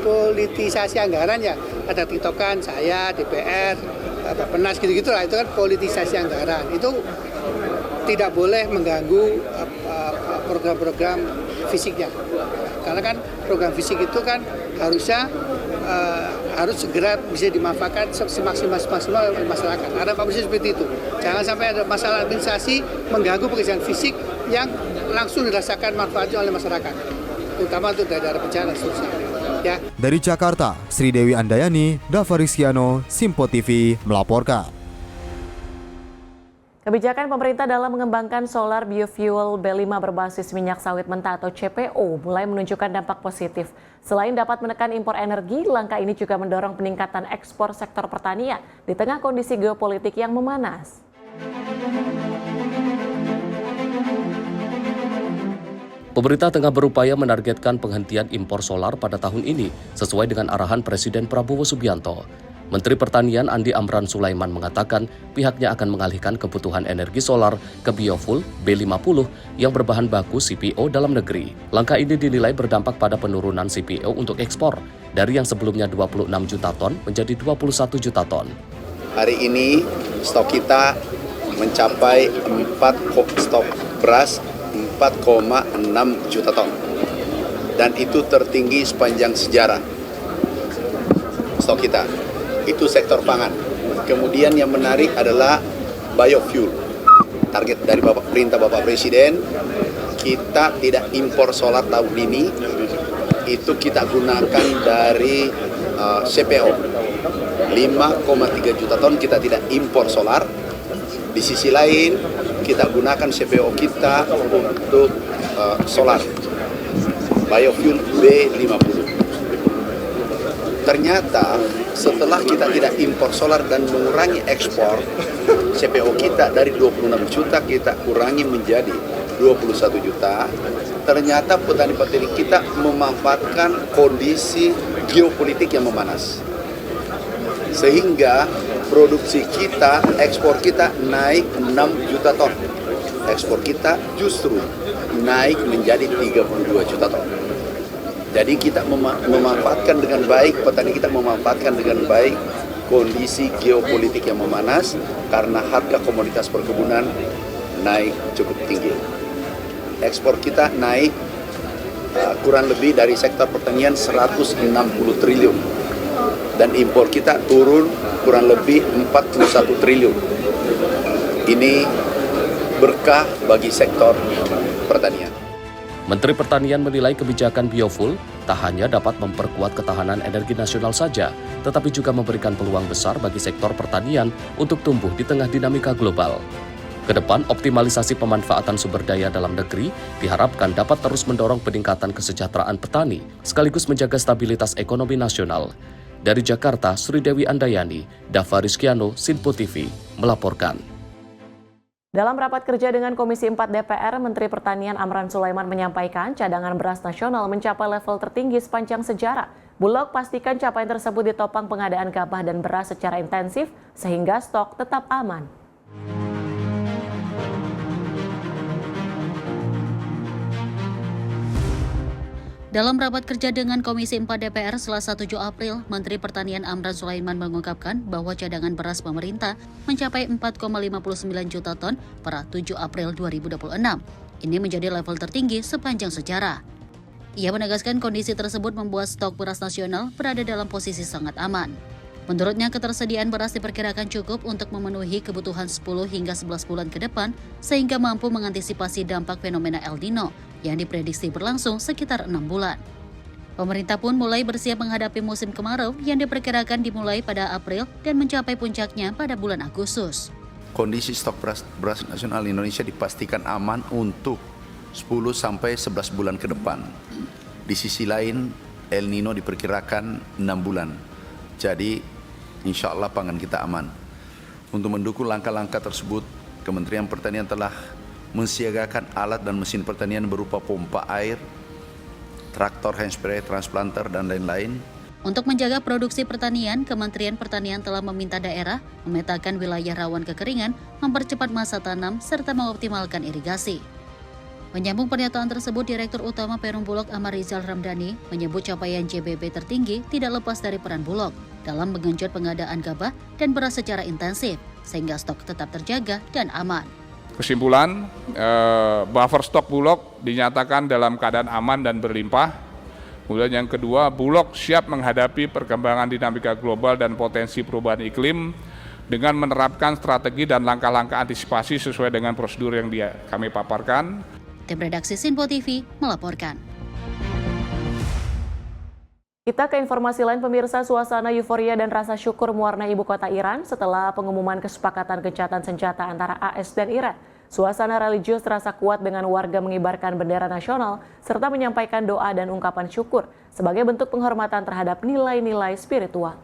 politisasi anggaran ya. Ada tiktokan saya DPR, Bappenas gitu-gitu lah, itu kan politisasi anggaran. Itu tidak boleh mengganggu program-program fisiknya. Karena kan program fisik itu kan harusnya harus segera bisa dimanfaatkan semaksimal oleh masyarakat. Ada Pak Presiden seperti itu. Jangan sampai ada masalah administrasi mengganggu pekerjaan fisik yang langsung dirasakan manfaatnya oleh masyarakat, terutama untuk daerah bencana seterusnya. Ya. Dari Jakarta, Sri Dewi Andayani, Dava Rizkiano, Simpo TV melaporkan. Kebijakan pemerintah dalam mengembangkan solar biofuel B5 berbasis minyak sawit mentah atau CPO mulai menunjukkan dampak positif. Selain dapat menekan impor energi, langkah ini juga mendorong peningkatan ekspor sektor pertanian di tengah kondisi geopolitik yang memanas. Pemerintah tengah berupaya menargetkan penghentian impor solar pada tahun ini sesuai dengan arahan Presiden Prabowo Subianto. Menteri Pertanian Andi Amran Sulaiman mengatakan pihaknya akan mengalihkan kebutuhan energi solar ke biofuel B50 yang berbahan baku CPO dalam negeri. Langkah ini dinilai berdampak pada penurunan CPO untuk ekspor dari yang sebelumnya 26 juta ton menjadi 21 juta ton. Hari ini stok kita mencapai stok beras 4,6 juta ton. Dan itu tertinggi sepanjang sejarah stok kita. Itu sektor pangan. Kemudian yang menarik adalah biofuel. Target dari perintah Bapak Presiden, kita tidak impor solar tahun ini. Itu kita gunakan dari CPO. 5,3 juta ton kita tidak impor solar. Di sisi lain, kita gunakan CPO kita untuk solar. Biofuel B50. Ternyata setelah kita tidak impor solar dan mengurangi ekspor, CPO kita dari 26 juta kita kurangi menjadi 21 juta. Ternyata petani-petani kita memanfaatkan kondisi geopolitik yang memanas. Sehingga produksi kita, ekspor kita naik 6 juta ton. Ekspor kita justru naik menjadi 32 juta ton. Jadi kita memanfaatkan dengan baik, petani kita memanfaatkan dengan baik kondisi geopolitik yang memanas karena harga komoditas perkebunan naik cukup tinggi. Ekspor kita naik kurang lebih dari sektor pertanian 160 triliun dan impor kita turun kurang lebih 41 triliun. Ini berkah bagi sektor pertanian. Menteri Pertanian menilai kebijakan biofuel tak hanya dapat memperkuat ketahanan energi nasional saja, tetapi juga memberikan peluang besar bagi sektor pertanian untuk tumbuh di tengah dinamika global. Kedepan, optimalisasi pemanfaatan sumber daya dalam negeri diharapkan dapat terus mendorong peningkatan kesejahteraan petani, sekaligus menjaga stabilitas ekonomi nasional. Dari Jakarta, Sri Dewi Andayani, Dava Rizkiano, Sinpo TV, melaporkan. Dalam rapat kerja dengan Komisi 4 DPR, Menteri Pertanian Amran Sulaiman menyampaikan cadangan beras nasional mencapai level tertinggi sepanjang sejarah. Bulog pastikan capaian tersebut ditopang pengadaan gabah dan beras secara intensif sehingga stok tetap aman. Dalam rapat kerja dengan Komisi 4 DPR Selasa 7 April, Menteri Pertanian Amran Sulaiman mengungkapkan bahwa cadangan beras pemerintah mencapai 4,59 juta ton per 7 April 2026. Ini menjadi level tertinggi sepanjang sejarah. Ia menegaskan kondisi tersebut membuat stok beras nasional berada dalam posisi sangat aman. Menurutnya, ketersediaan beras diperkirakan cukup untuk memenuhi kebutuhan 10 hingga 11 bulan ke depan, sehingga mampu mengantisipasi dampak fenomena El Nino yang diprediksi berlangsung sekitar 6 bulan. Pemerintah pun mulai bersiap menghadapi musim kemarau yang diperkirakan dimulai pada April dan mencapai puncaknya pada bulan Agustus. Kondisi stok beras nasional Indonesia dipastikan aman untuk 10 sampai 11 bulan ke depan. Di sisi lain, El Nino diperkirakan 6 bulan. Jadi, insya Allah pangan kita aman. Untuk mendukung langkah-langkah tersebut, Kementerian Pertanian telah mensiagakan alat dan mesin pertanian berupa pompa air, traktor hand spray, transplanter, dan lain-lain. Untuk menjaga produksi pertanian, Kementerian Pertanian telah meminta daerah memetakan wilayah rawan kekeringan, mempercepat masa tanam, serta mengoptimalkan irigasi. Menyambung pernyataan tersebut, Direktur Utama Perum Bulog Ahmad Rizal Ramdhani menyebut capaian JBP tertinggi tidak lepas dari peran Bulog dalam menggenjot pengadaan gabah dan beras secara intensif, sehingga stok tetap terjaga dan aman. Kesimpulan, buffer stok Bulog dinyatakan dalam keadaan aman dan berlimpah. Kemudian yang kedua, Bulog siap menghadapi perkembangan dinamika global dan potensi perubahan iklim dengan menerapkan strategi dan langkah-langkah antisipasi sesuai dengan prosedur yang kami paparkan. Tim Redaksi Sinpo TV melaporkan. Kita ke informasi lain, pemirsa. Suasana euforia dan rasa syukur mewarnai ibu kota Iran setelah pengumuman kesepakatan gencatan senjata antara AS dan Iran. Suasana religius terasa kuat dengan warga mengibarkan bendera nasional serta menyampaikan doa dan ungkapan syukur sebagai bentuk penghormatan terhadap nilai-nilai spiritual.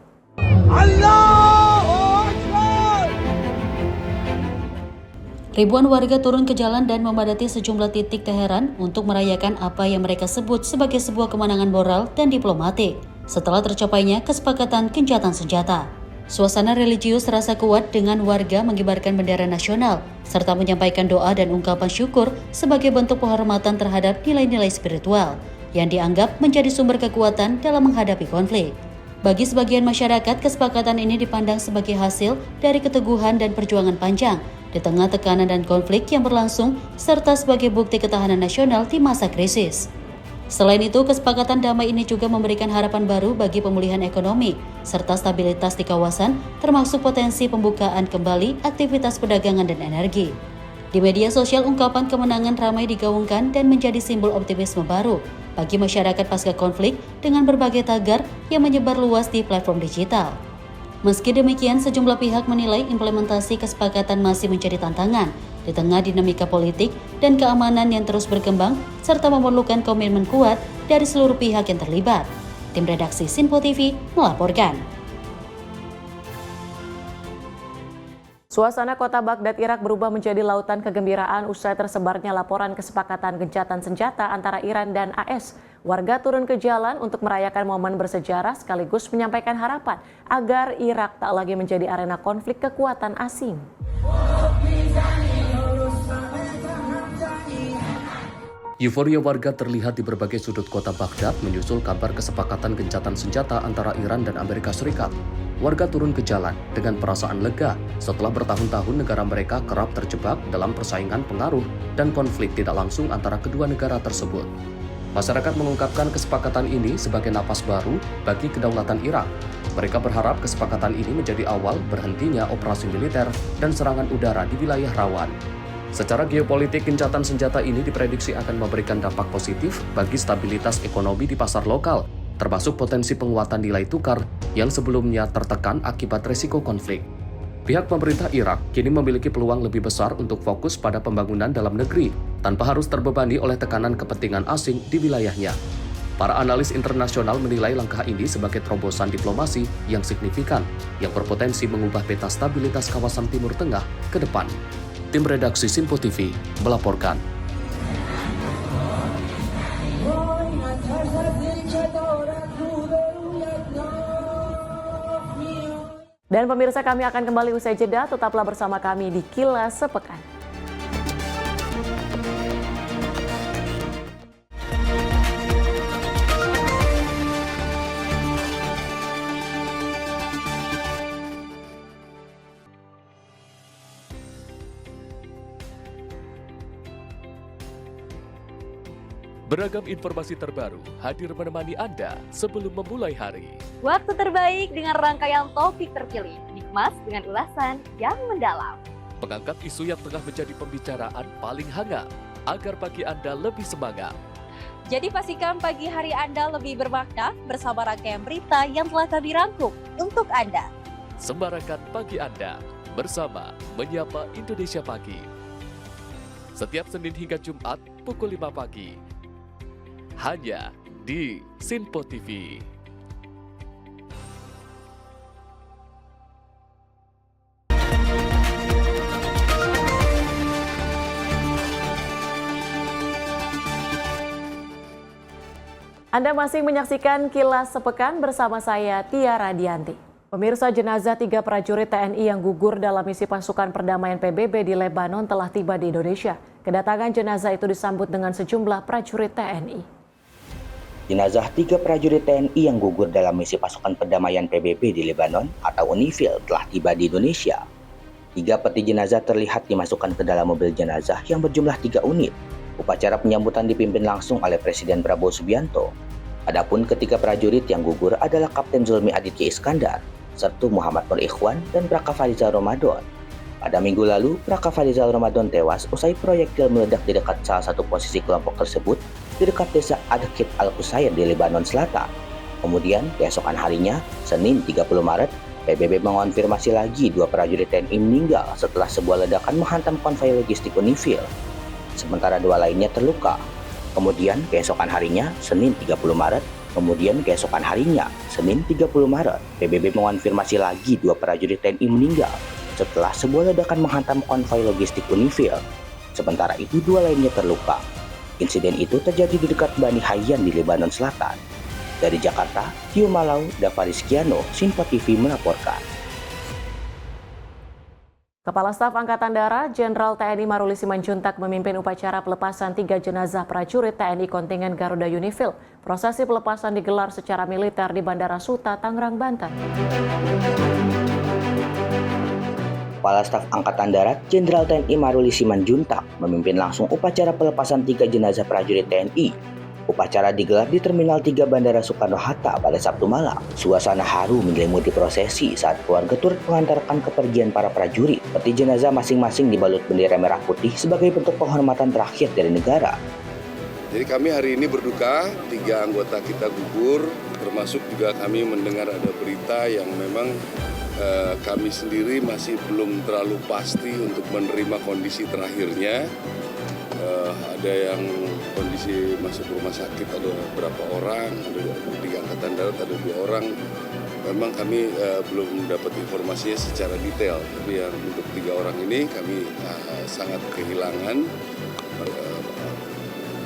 Ribuan warga turun ke jalan dan memadati sejumlah titik Teheran untuk merayakan apa yang mereka sebut sebagai sebuah kemenangan moral dan diplomatik setelah tercapainya kesepakatan gencatan senjata. Suasana religius terasa kuat dengan warga mengibarkan bendera nasional, serta menyampaikan doa dan ungkapan syukur sebagai bentuk penghormatan terhadap nilai-nilai spiritual yang dianggap menjadi sumber kekuatan dalam menghadapi konflik. Bagi sebagian masyarakat, kesepakatan ini dipandang sebagai hasil dari keteguhan dan perjuangan panjang di tengah tekanan dan konflik yang berlangsung, serta sebagai bukti ketahanan nasional di masa krisis. Selain itu, kesepakatan damai ini juga memberikan harapan baru bagi pemulihan ekonomi, serta stabilitas di kawasan, termasuk potensi pembukaan kembali aktivitas perdagangan dan energi. Di media sosial, ungkapan kemenangan ramai digaungkan dan menjadi simbol optimisme baru bagi masyarakat pasca konflik dengan berbagai tagar yang menyebar luas di platform digital. Meski demikian, sejumlah pihak menilai implementasi kesepakatan masih menjadi tantangan di tengah dinamika politik dan keamanan yang terus berkembang, serta memerlukan komitmen kuat dari seluruh pihak yang terlibat. Tim redaksi Sinpo TV melaporkan. Suasana kota Baghdad, Irak berubah menjadi lautan kegembiraan usai tersebarnya laporan kesepakatan gencatan senjata antara Iran dan AS. Warga turun ke jalan untuk merayakan momen bersejarah sekaligus menyampaikan harapan agar Irak tak lagi menjadi arena konflik kekuatan asing. Euforia warga terlihat di berbagai sudut kota Baghdad menyusul kabar kesepakatan gencatan senjata antara Iran dan Amerika Serikat. Warga turun ke jalan dengan perasaan lega setelah bertahun-tahun negara mereka kerap terjebak dalam persaingan pengaruh dan konflik tidak langsung antara kedua negara tersebut. Masyarakat mengungkapkan kesepakatan ini sebagai napas baru bagi kedaulatan Irak. Mereka berharap kesepakatan ini menjadi awal berhentinya operasi militer dan serangan udara di wilayah rawan. Secara geopolitik, gencatan senjata ini diprediksi akan memberikan dampak positif bagi stabilitas ekonomi di pasar lokal, termasuk potensi penguatan nilai tukar yang sebelumnya tertekan akibat resiko konflik. Pihak pemerintah Irak kini memiliki peluang lebih besar untuk fokus pada pembangunan dalam negeri, tanpa harus terbebani oleh tekanan kepentingan asing di wilayahnya. Para analis internasional menilai langkah ini sebagai terobosan diplomasi yang signifikan, yang berpotensi mengubah peta stabilitas kawasan Timur Tengah ke depan. Tim redaksi Sinpo TV melaporkan. Dan pemirsa, kami akan kembali usai jeda, tetaplah bersama kami di Kilas Sepekan. Beragam informasi terbaru hadir menemani Anda sebelum memulai hari. Waktu terbaik dengan rangkaian topik terpilih, dikemas dengan ulasan yang mendalam. Mengangkat isu yang tengah menjadi pembicaraan paling hangat, agar pagi Anda lebih semangat. Jadi pastikan pagi hari Anda lebih bermakna bersama rangkaian berita yang telah kami rangkum untuk Anda. Sembarakan pagi Anda bersama Menyapa Indonesia Pagi. Setiap Senin hingga Jumat pukul 5 pagi. Hanya di Sinpo TV. Anda masih menyaksikan Kilas Sepekan bersama saya, Tia Radianti. Pemirsa, jenazah 3 prajurit TNI yang gugur dalam misi pasukan perdamaian PBB di Lebanon telah tiba di Indonesia. Kedatangan jenazah itu disambut dengan sejumlah prajurit TNI. Jenazah 3 prajurit TNI yang gugur dalam misi pasukan perdamaian PBB di Lebanon atau UNIFIL telah tiba di Indonesia. 3 peti jenazah terlihat dimasukkan ke dalam mobil jenazah yang berjumlah 3 unit. Upacara penyambutan dipimpin langsung oleh Presiden Prabowo Subianto. Adapun ketiga prajurit yang gugur adalah Kapten Zulmi Aditya Iskandar, Sertu Muhammad Nur Ikhwan, dan Praka Farizal Ramadan. Pada minggu lalu, Praka Farizal Ramadan tewas usai proyektil meledak di dekat salah satu posisi kelompok tersebut di dekat desa Adkit Al-Qusair di Lebanon Selatan. Kemudian, keesokan harinya, Senin 30 Maret, PBB mengonfirmasi lagi 2 prajurit TNI meninggal setelah sebuah ledakan menghantam konvoi logistik UNIFIL. Sementara 2 lainnya terluka. Kemudian, keesokan harinya, Senin 30 Maret, PBB mengonfirmasi lagi 2 prajurit TNI meninggal setelah sebuah ledakan menghantam konvoi logistik UNIFIL. Sementara itu 2 lainnya terluka. Insiden itu terjadi di dekat Bani Hayyan di Lebanon Selatan. Dari Jakarta, Tio Malau, Dava Rizkiano, Sinpo TV melaporkan. Kepala Staf Angkatan Darat Jenderal TNI Maruli Simanjuntak memimpin upacara pelepasan 3 jenazah prajurit TNI kontingen Garuda Unifil. Prosesi pelepasan digelar secara militer di Bandara Suta, Tangerang, Banten. Kepala Staf Angkatan Darat Jenderal TNI Maruli Simanjuntak memimpin langsung upacara pelepasan 3 jenazah prajurit TNI. Upacara digelar di Terminal 3 Bandara Soekarno-Hatta pada Sabtu malam. Suasana haru menyelimuti prosesi saat keluarga turut mengantarkan kepergian para prajurit. Peti jenazah masing-masing dibalut bendera merah putih sebagai bentuk penghormatan terakhir dari negara. Jadi kami hari ini berduka, 3 anggota kita gugur, termasuk juga kami mendengar ada berita yang memang kami sendiri masih belum terlalu pasti untuk menerima kondisi terakhirnya. Ada yang kondisi masuk rumah sakit, ada berapa orang, ada di Angkatan Darat ada 2 orang. Memang kami belum dapat informasinya secara detail, tapi yang untuk 3 orang ini kami sangat kehilangan.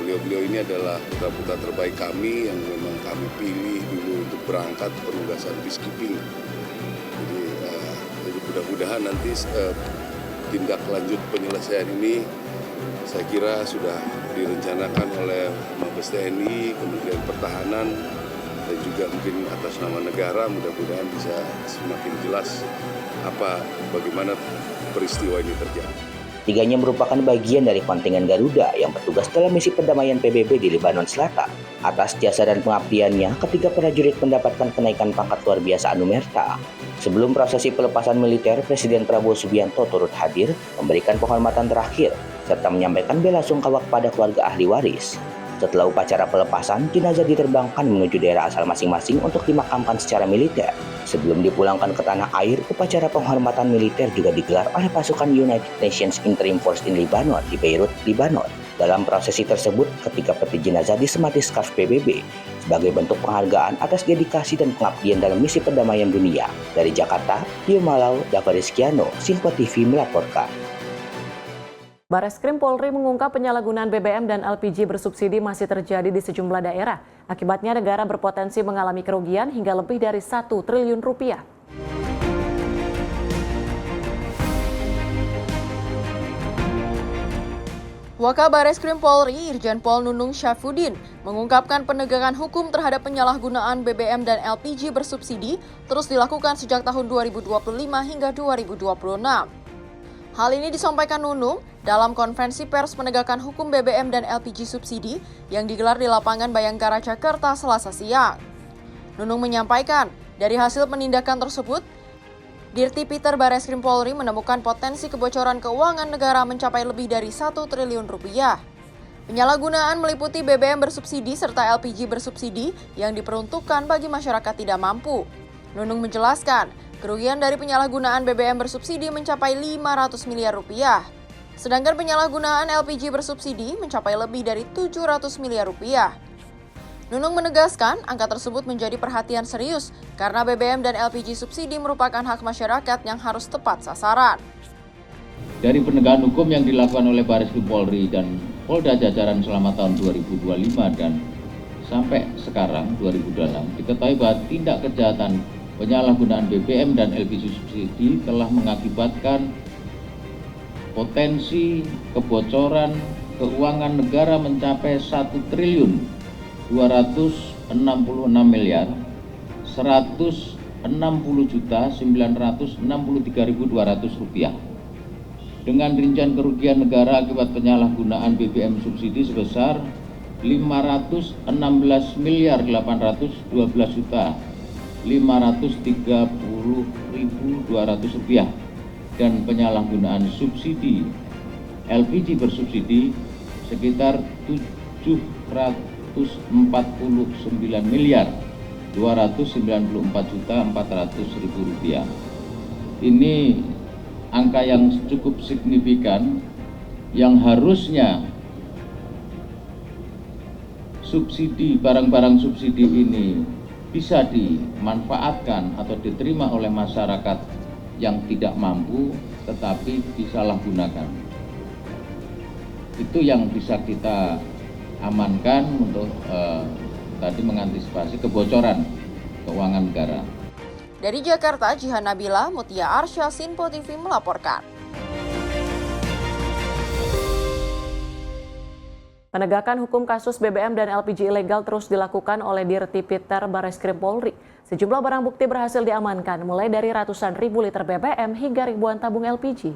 Beliau-beliau ini adalah putra-putra terbaik kami yang memang kami pilih dulu untuk berangkat penugasan peacekeeping. Jadi mudah-mudahan nanti tindak lanjut penyelesaian ini saya kira sudah direncanakan oleh Mabes TNI, Kementerian Pertahanan, dan juga mungkin atas nama negara. Mudah-mudahan bisa semakin jelas bagaimana peristiwa ini terjadi. 3-nya merupakan bagian dari kontingen Garuda yang bertugas dalam misi perdamaian PBB di Lebanon Selatan. Atas jasa dan pengabdiannya, ketiga prajurit mendapatkan kenaikan pangkat luar biasa anumerta. Sebelum prosesi pelepasan militer, Presiden Prabowo Subianto turut hadir memberikan penghormatan terakhir serta menyampaikan bela sungkawa kepada keluarga ahli waris. Setelah upacara pelepasan, jenazah diterbangkan menuju daerah asal masing-masing untuk dimakamkan secara militer. Sebelum dipulangkan ke tanah air, upacara penghormatan militer juga digelar oleh pasukan United Nations Interim Force in Lebanon di Beirut, Lebanon. Dalam prosesi tersebut, ketiga peti jenazah disemati skarf PBB sebagai bentuk penghargaan atas dedikasi dan pengabdian dalam misi perdamaian dunia. Dari Jakarta, Dio Malau, Dava Rizkiano, Simpo TV melaporkan. Bareskrim Polri mengungkap penyalahgunaan BBM dan LPG bersubsidi masih terjadi di sejumlah daerah. Akibatnya negara berpotensi mengalami kerugian hingga lebih dari 1 triliun rupiah. Wakabare Polri Irjen Pol Nunung Syafudin mengungkapkan penegakan hukum terhadap penyalahgunaan BBM dan LPG bersubsidi terus dilakukan sejak tahun 2025 hingga 2026. Hal ini disampaikan Nunung dalam konferensi pers penegakan hukum BBM dan LPG subsidi yang digelar di lapangan Bayangkara, Jakarta, Selasa siang. Nunung menyampaikan, dari hasil penindakan tersebut, Dirti Peter Bareskrim Polri menemukan potensi kebocoran keuangan negara mencapai lebih dari 1 triliun rupiah. Penyalahgunaan meliputi BBM bersubsidi serta LPG bersubsidi yang diperuntukkan bagi masyarakat tidak mampu. Nunung menjelaskan, kerugian dari penyalahgunaan BBM bersubsidi mencapai 500 miliar rupiah. Sedangkan penyalahgunaan LPG bersubsidi mencapai lebih dari 700 miliar rupiah. Nunung menegaskan angka tersebut menjadi perhatian serius karena BBM dan LPG subsidi merupakan hak masyarakat yang harus tepat sasaran. Dari penegakan hukum yang dilakukan oleh Bareskrim Polri dan Polda jajaran selama tahun 2025 dan sampai sekarang 2026, diketahui bahwa tindak kejahatan penyalahgunaan BBM dan LPG subsidi telah mengakibatkan potensi kebocoran keuangan negara mencapai 1 triliun 266 miliar 160.963.200 rupiah. Dengan rincian kerugian negara akibat penyalahgunaan BBM subsidi sebesar 516.912.530.200 rupiah dan penyalahgunaan subsidi LPG bersubsidi sekitar 749.294.400.000 rupiah. Ini angka yang cukup signifikan yang harusnya subsidi barang-barang subsidi ini bisa dimanfaatkan atau diterima oleh masyarakat yang tidak mampu tetapi disalahgunakan. Itu yang bisa kita amankan untuk tadi mengantisipasi kebocoran keuangan negara. Dari Jakarta, Jihan Nabila, Mutia Arsya, Simpo TV melaporkan. Penegakan hukum kasus BBM dan LPG ilegal terus dilakukan oleh Dirtipiter Bareskrim Polri. Sejumlah barang bukti berhasil diamankan, mulai dari ratusan ribu liter BBM hingga ribuan tabung LPG.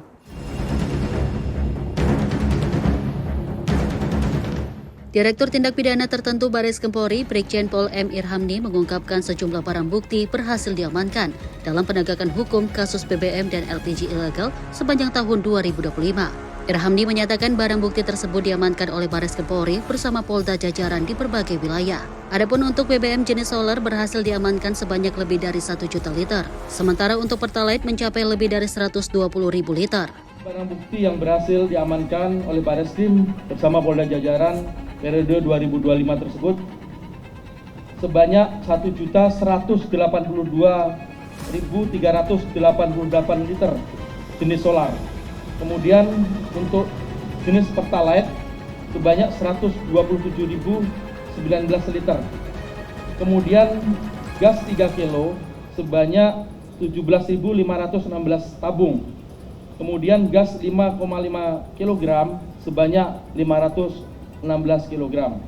Direktur Tindak Pidana Tertentu Bareskrim Polri, Brigjen Pol M. Irhamni mengungkapkan sejumlah barang bukti berhasil diamankan dalam penegakan hukum kasus BBM dan LPG ilegal sepanjang tahun 2025. Irhamni menyatakan barang bukti tersebut diamankan oleh Bareskrim Polri bersama Polda jajaran di berbagai wilayah. Adapun untuk BBM jenis solar berhasil diamankan sebanyak lebih dari 1 juta liter. Sementara untuk Pertalite mencapai lebih dari 120.000 liter. Barang bukti yang berhasil diamankan oleh Bareskrim bersama Polda jajaran periode 2025 tersebut sebanyak 1.182.388 liter jenis solar. Kemudian untuk jenis Pertalite sebanyak 127.019 liter. Kemudian gas 3 kilo sebanyak 17.516 tabung. Kemudian gas 5,5 kg sebanyak 516 kg.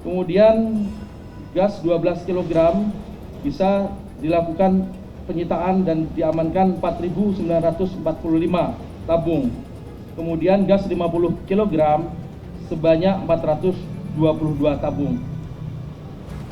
Kemudian gas 12 kg bisa dilakukan penyitaan dan diamankan 4.945 tabung. Kemudian gas 50 kg sebanyak 422 tabung.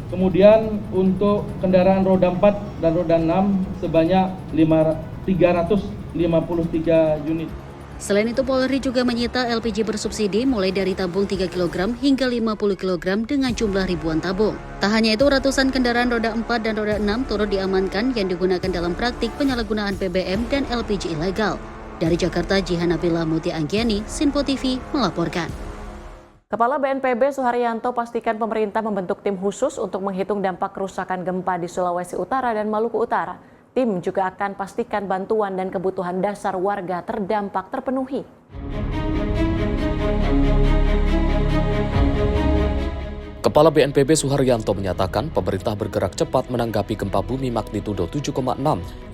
Kemudian untuk kendaraan roda 4 dan roda 6 sebanyak 353 unit. Selain itu, Polri juga menyita LPG bersubsidi mulai dari tabung 3 kg hingga 50 kg dengan jumlah ribuan tabung. Tak hanya itu, ratusan kendaraan roda 4 dan roda 6 turut diamankan yang digunakan dalam praktik penyalahgunaan BBM dan LPG ilegal. Dari Jakarta, Jihan Nabila Muti Anggiani, Sinpo TV melaporkan. Kepala BNPB Suharyanto pastikan pemerintah membentuk tim khusus untuk menghitung dampak kerusakan gempa di Sulawesi Utara dan Maluku Utara. Tim juga akan pastikan bantuan dan kebutuhan dasar warga terdampak terpenuhi. Kepala BNPB Suharyanto menyatakan pemerintah bergerak cepat menanggapi gempa bumi magnitudo 7,6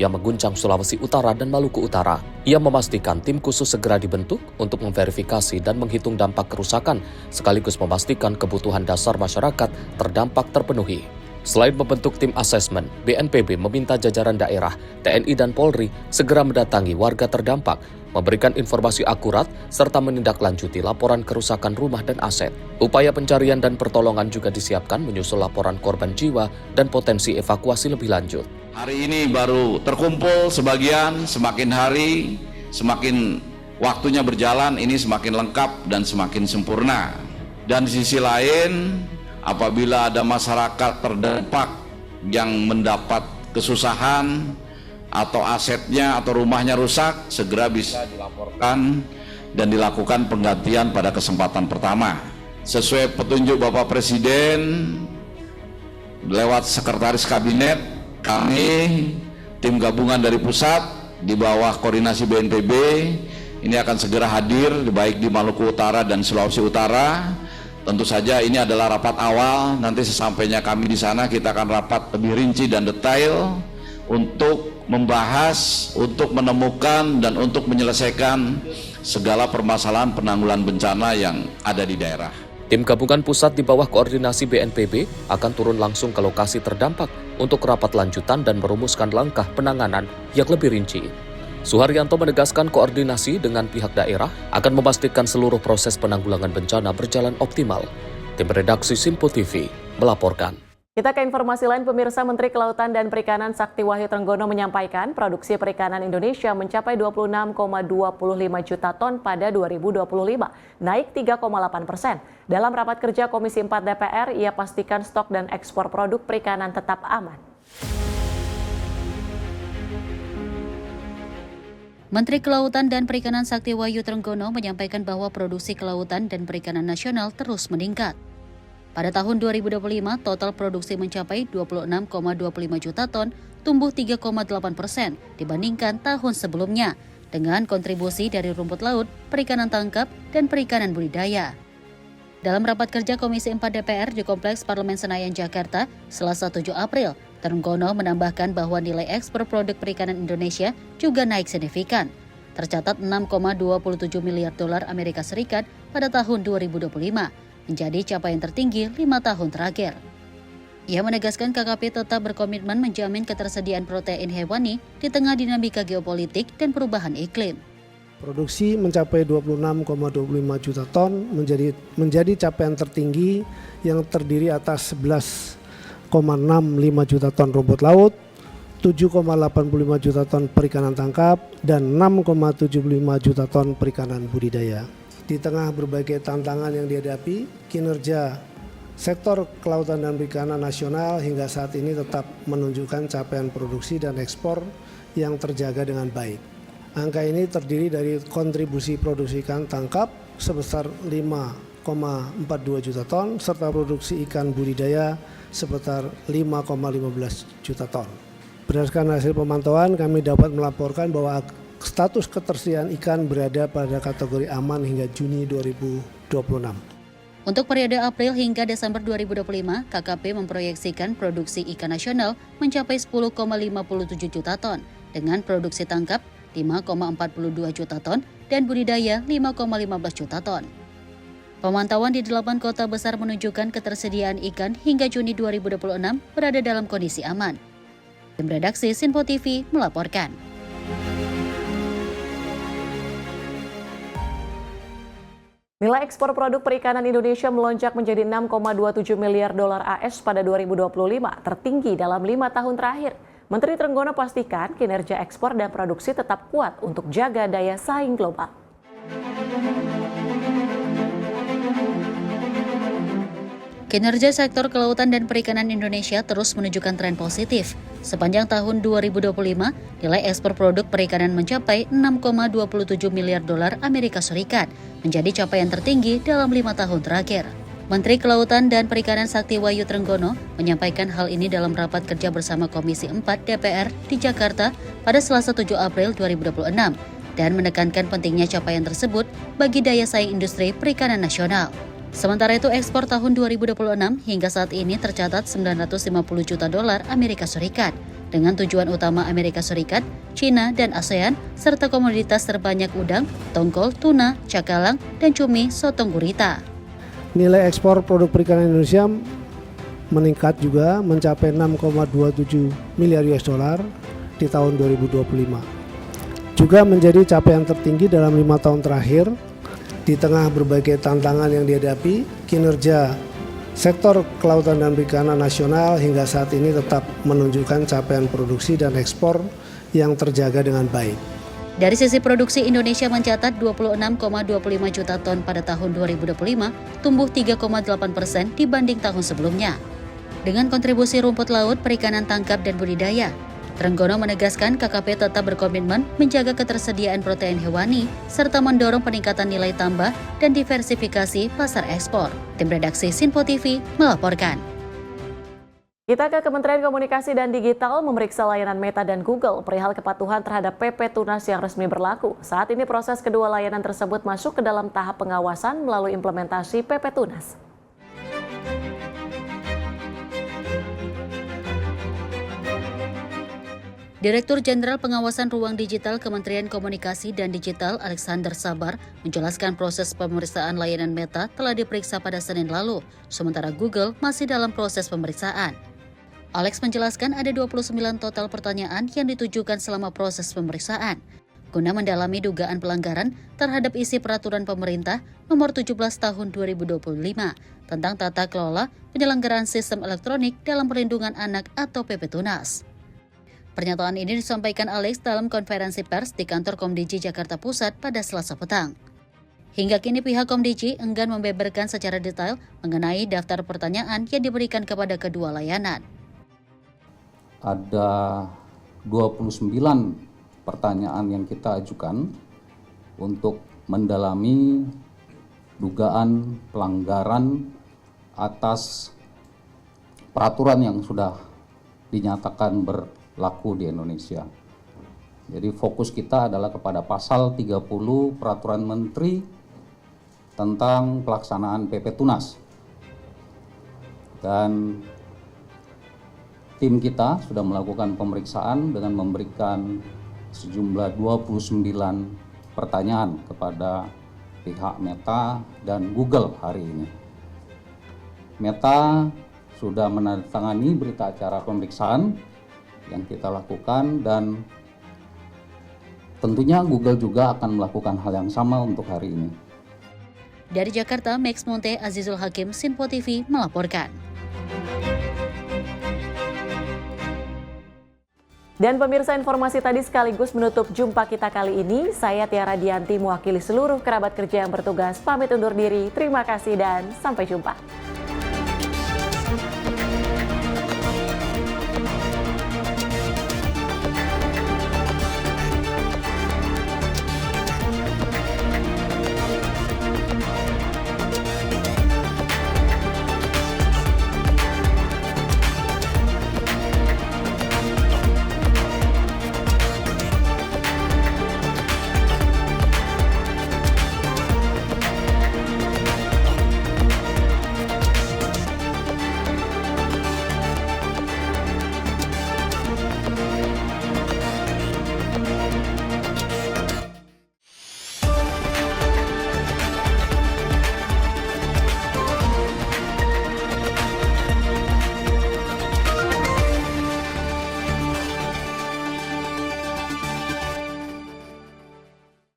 yang mengguncang Sulawesi Utara dan Maluku Utara. Ia memastikan tim khusus segera dibentuk untuk memverifikasi dan menghitung dampak kerusakan, sekaligus memastikan kebutuhan dasar masyarakat terdampak terpenuhi. Selain membentuk tim asesmen, BNPB meminta jajaran daerah, TNI dan Polri segera mendatangi warga terdampak, memberikan informasi akurat, serta menindaklanjuti laporan kerusakan rumah dan aset. Upaya pencarian dan pertolongan juga disiapkan menyusul laporan korban jiwa dan potensi evakuasi lebih lanjut. Hari ini baru terkumpul sebagian, semakin hari, semakin waktunya berjalan, ini semakin lengkap dan semakin sempurna. Dan di sisi lain, apabila ada masyarakat terdampak yang mendapat kesusahan atau asetnya atau rumahnya rusak, segera bisa dilaporkan dan dilakukan penggantian pada kesempatan pertama. Sesuai petunjuk Bapak Presiden lewat Sekretaris Kabinet, kami tim gabungan dari pusat di bawah koordinasi BNPB ini akan segera hadir baik di Maluku Utara dan Sulawesi Utara. Tentu saja ini adalah rapat awal, nanti sesampainya kami di sana kita akan rapat lebih rinci dan detail untuk membahas, untuk menemukan dan untuk menyelesaikan segala permasalahan penanggulangan bencana yang ada di daerah. Tim gabungan pusat di bawah koordinasi BNPB akan turun langsung ke lokasi terdampak untuk rapat lanjutan dan merumuskan langkah penanganan yang lebih rinci. Suharyanto menegaskan koordinasi dengan pihak daerah akan memastikan seluruh proses penanggulangan bencana berjalan optimal. Tim redaksi Sinpo TV melaporkan. Kita ke informasi lain, pemirsa. Menteri Kelautan dan Perikanan Sakti Wahyu Trenggono menyampaikan produksi perikanan Indonesia mencapai 26,25 juta ton pada 2025, naik 3,8%. Dalam rapat kerja Komisi 4 DPR, ia pastikan stok dan ekspor produk perikanan tetap aman. Menteri Kelautan dan Perikanan Sakti Wahyu Trenggono menyampaikan bahwa produksi kelautan dan perikanan nasional terus meningkat. Pada tahun 2025, total produksi mencapai 26,25 juta ton, tumbuh 3,8% dibandingkan tahun sebelumnya, dengan kontribusi dari rumput laut, perikanan tangkap, dan perikanan budidaya. Dalam rapat kerja Komisi 4 DPR di Kompleks Parlemen Senayan, Jakarta, Selasa 7 April, Trenggono menambahkan bahwa nilai ekspor produk perikanan Indonesia juga naik signifikan. Tercatat 6,27 miliar dolar Amerika Serikat pada tahun 2025, menjadi capaian tertinggi 5 tahun terakhir. Ia menegaskan KKP tetap berkomitmen menjamin ketersediaan protein hewani di tengah dinamika geopolitik dan perubahan iklim. Produksi mencapai 26,25 juta ton menjadi capaian tertinggi yang terdiri atas 11,65 juta ton rumput laut, 7,85 juta ton perikanan tangkap, dan 6,75 juta ton perikanan budidaya. Di tengah berbagai tantangan yang dihadapi, kinerja sektor kelautan dan perikanan nasional hingga saat ini tetap menunjukkan capaian produksi dan ekspor yang terjaga dengan baik. Angka ini terdiri dari kontribusi produksi ikan tangkap sebesar 5,42 juta ton serta produksi ikan budidaya sebesar 5,15 juta ton. Berdasarkan hasil pemantauan, kami dapat melaporkan bahwa status ketersediaan ikan berada pada kategori aman hingga Juni 2026. Untuk periode April hingga Desember 2025, KKP memproyeksikan produksi ikan nasional mencapai 10,57 juta ton dengan produksi tangkap 5,42 juta ton dan budidaya 5,15 juta ton. Pemantauan di 8 kota besar menunjukkan ketersediaan ikan hingga Juni 2026 berada dalam kondisi aman. Tim redaksi Sinpo TV melaporkan. Nilai ekspor produk perikanan Indonesia melonjak menjadi 6,27 miliar dolar AS pada 2025, tertinggi dalam 5 tahun terakhir. Menteri Trenggono pastikan kinerja ekspor dan produksi tetap kuat untuk jaga daya saing global. Kinerja sektor kelautan dan perikanan Indonesia terus menunjukkan tren positif. Sepanjang tahun 2025, nilai ekspor produk perikanan mencapai 6,27 miliar dolar Amerika Serikat, menjadi capaian tertinggi dalam 5 tahun terakhir. Menteri Kelautan dan Perikanan Sakti Wahyu Trenggono menyampaikan hal ini dalam rapat kerja bersama Komisi 4 DPR di Jakarta pada Selasa 7 April 2026 dan menekankan pentingnya capaian tersebut bagi daya saing industri perikanan nasional. Sementara itu, ekspor tahun 2026 hingga saat ini tercatat 950 juta dolar Amerika Serikat dengan tujuan utama Amerika Serikat, China, dan ASEAN serta komoditas terbanyak udang, tongkol, tuna, cakalang, dan cumi sotong gurita. Nilai ekspor produk perikanan Indonesia meningkat juga mencapai 6,27 miliar US dollar di tahun 2025. Juga menjadi capaian tertinggi dalam 5 tahun terakhir. Di tengah berbagai tantangan yang dihadapi, kinerja sektor kelautan dan perikanan nasional hingga saat ini tetap menunjukkan capaian produksi dan ekspor yang terjaga dengan baik. Dari sisi produksi, Indonesia mencatat 26,25 juta ton pada tahun 2025, tumbuh 3,8% dibanding tahun sebelumnya. Dengan kontribusi rumput laut, perikanan tangkap, dan budidaya, Trenggono menegaskan KKP tetap berkomitmen menjaga ketersediaan protein hewani serta mendorong peningkatan nilai tambah dan diversifikasi pasar ekspor. Tim redaksi Sinpo TV melaporkan. Kita ke Kementerian Komunikasi dan Digital memeriksa layanan Meta dan Google perihal kepatuhan terhadap PP Tunas yang resmi berlaku. Saat ini proses kedua layanan tersebut masuk ke dalam tahap pengawasan melalui implementasi PP Tunas. Direktur Jenderal Pengawasan Ruang Digital Kementerian Komunikasi dan Digital Alexander Sabar menjelaskan proses pemeriksaan layanan Meta telah diperiksa pada Senin lalu, sementara Google masih dalam proses pemeriksaan. Alex menjelaskan ada 29 total pertanyaan yang ditujukan selama proses pemeriksaan, guna mendalami dugaan pelanggaran terhadap isi peraturan pemerintah nomor 17 tahun 2025 tentang tata kelola penyelenggaraan sistem elektronik dalam perlindungan anak atau PP Tunas. Pernyataan ini disampaikan Alex dalam konferensi pers di kantor Komdiji Jakarta Pusat pada Selasa petang. Hingga kini pihak Komdiji enggan membeberkan secara detail mengenai daftar pertanyaan yang diberikan kepada kedua layanan. Ada 29 pertanyaan yang kita ajukan untuk mendalami dugaan pelanggaran atas peraturan yang sudah dinyatakan berlaku di Indonesia. Jadi fokus kita adalah kepada pasal 30 Peraturan Menteri tentang pelaksanaan PP Tunas. Dan tim kita sudah melakukan pemeriksaan dengan memberikan sejumlah 29 pertanyaan kepada pihak Meta dan Google hari ini. Meta sudah menandatangani berita acara pemeriksaan yang kita lakukan, dan tentunya Google juga akan melakukan hal yang sama untuk hari ini. Dari Jakarta, Max Monte, Azizul Hakim, Sinpo TV melaporkan. Dan pemirsa, informasi tadi sekaligus menutup jumpa kita kali ini. Saya Tiara Dianti mewakili seluruh kerabat kerja yang bertugas pamit undur diri. Terima kasih dan sampai jumpa.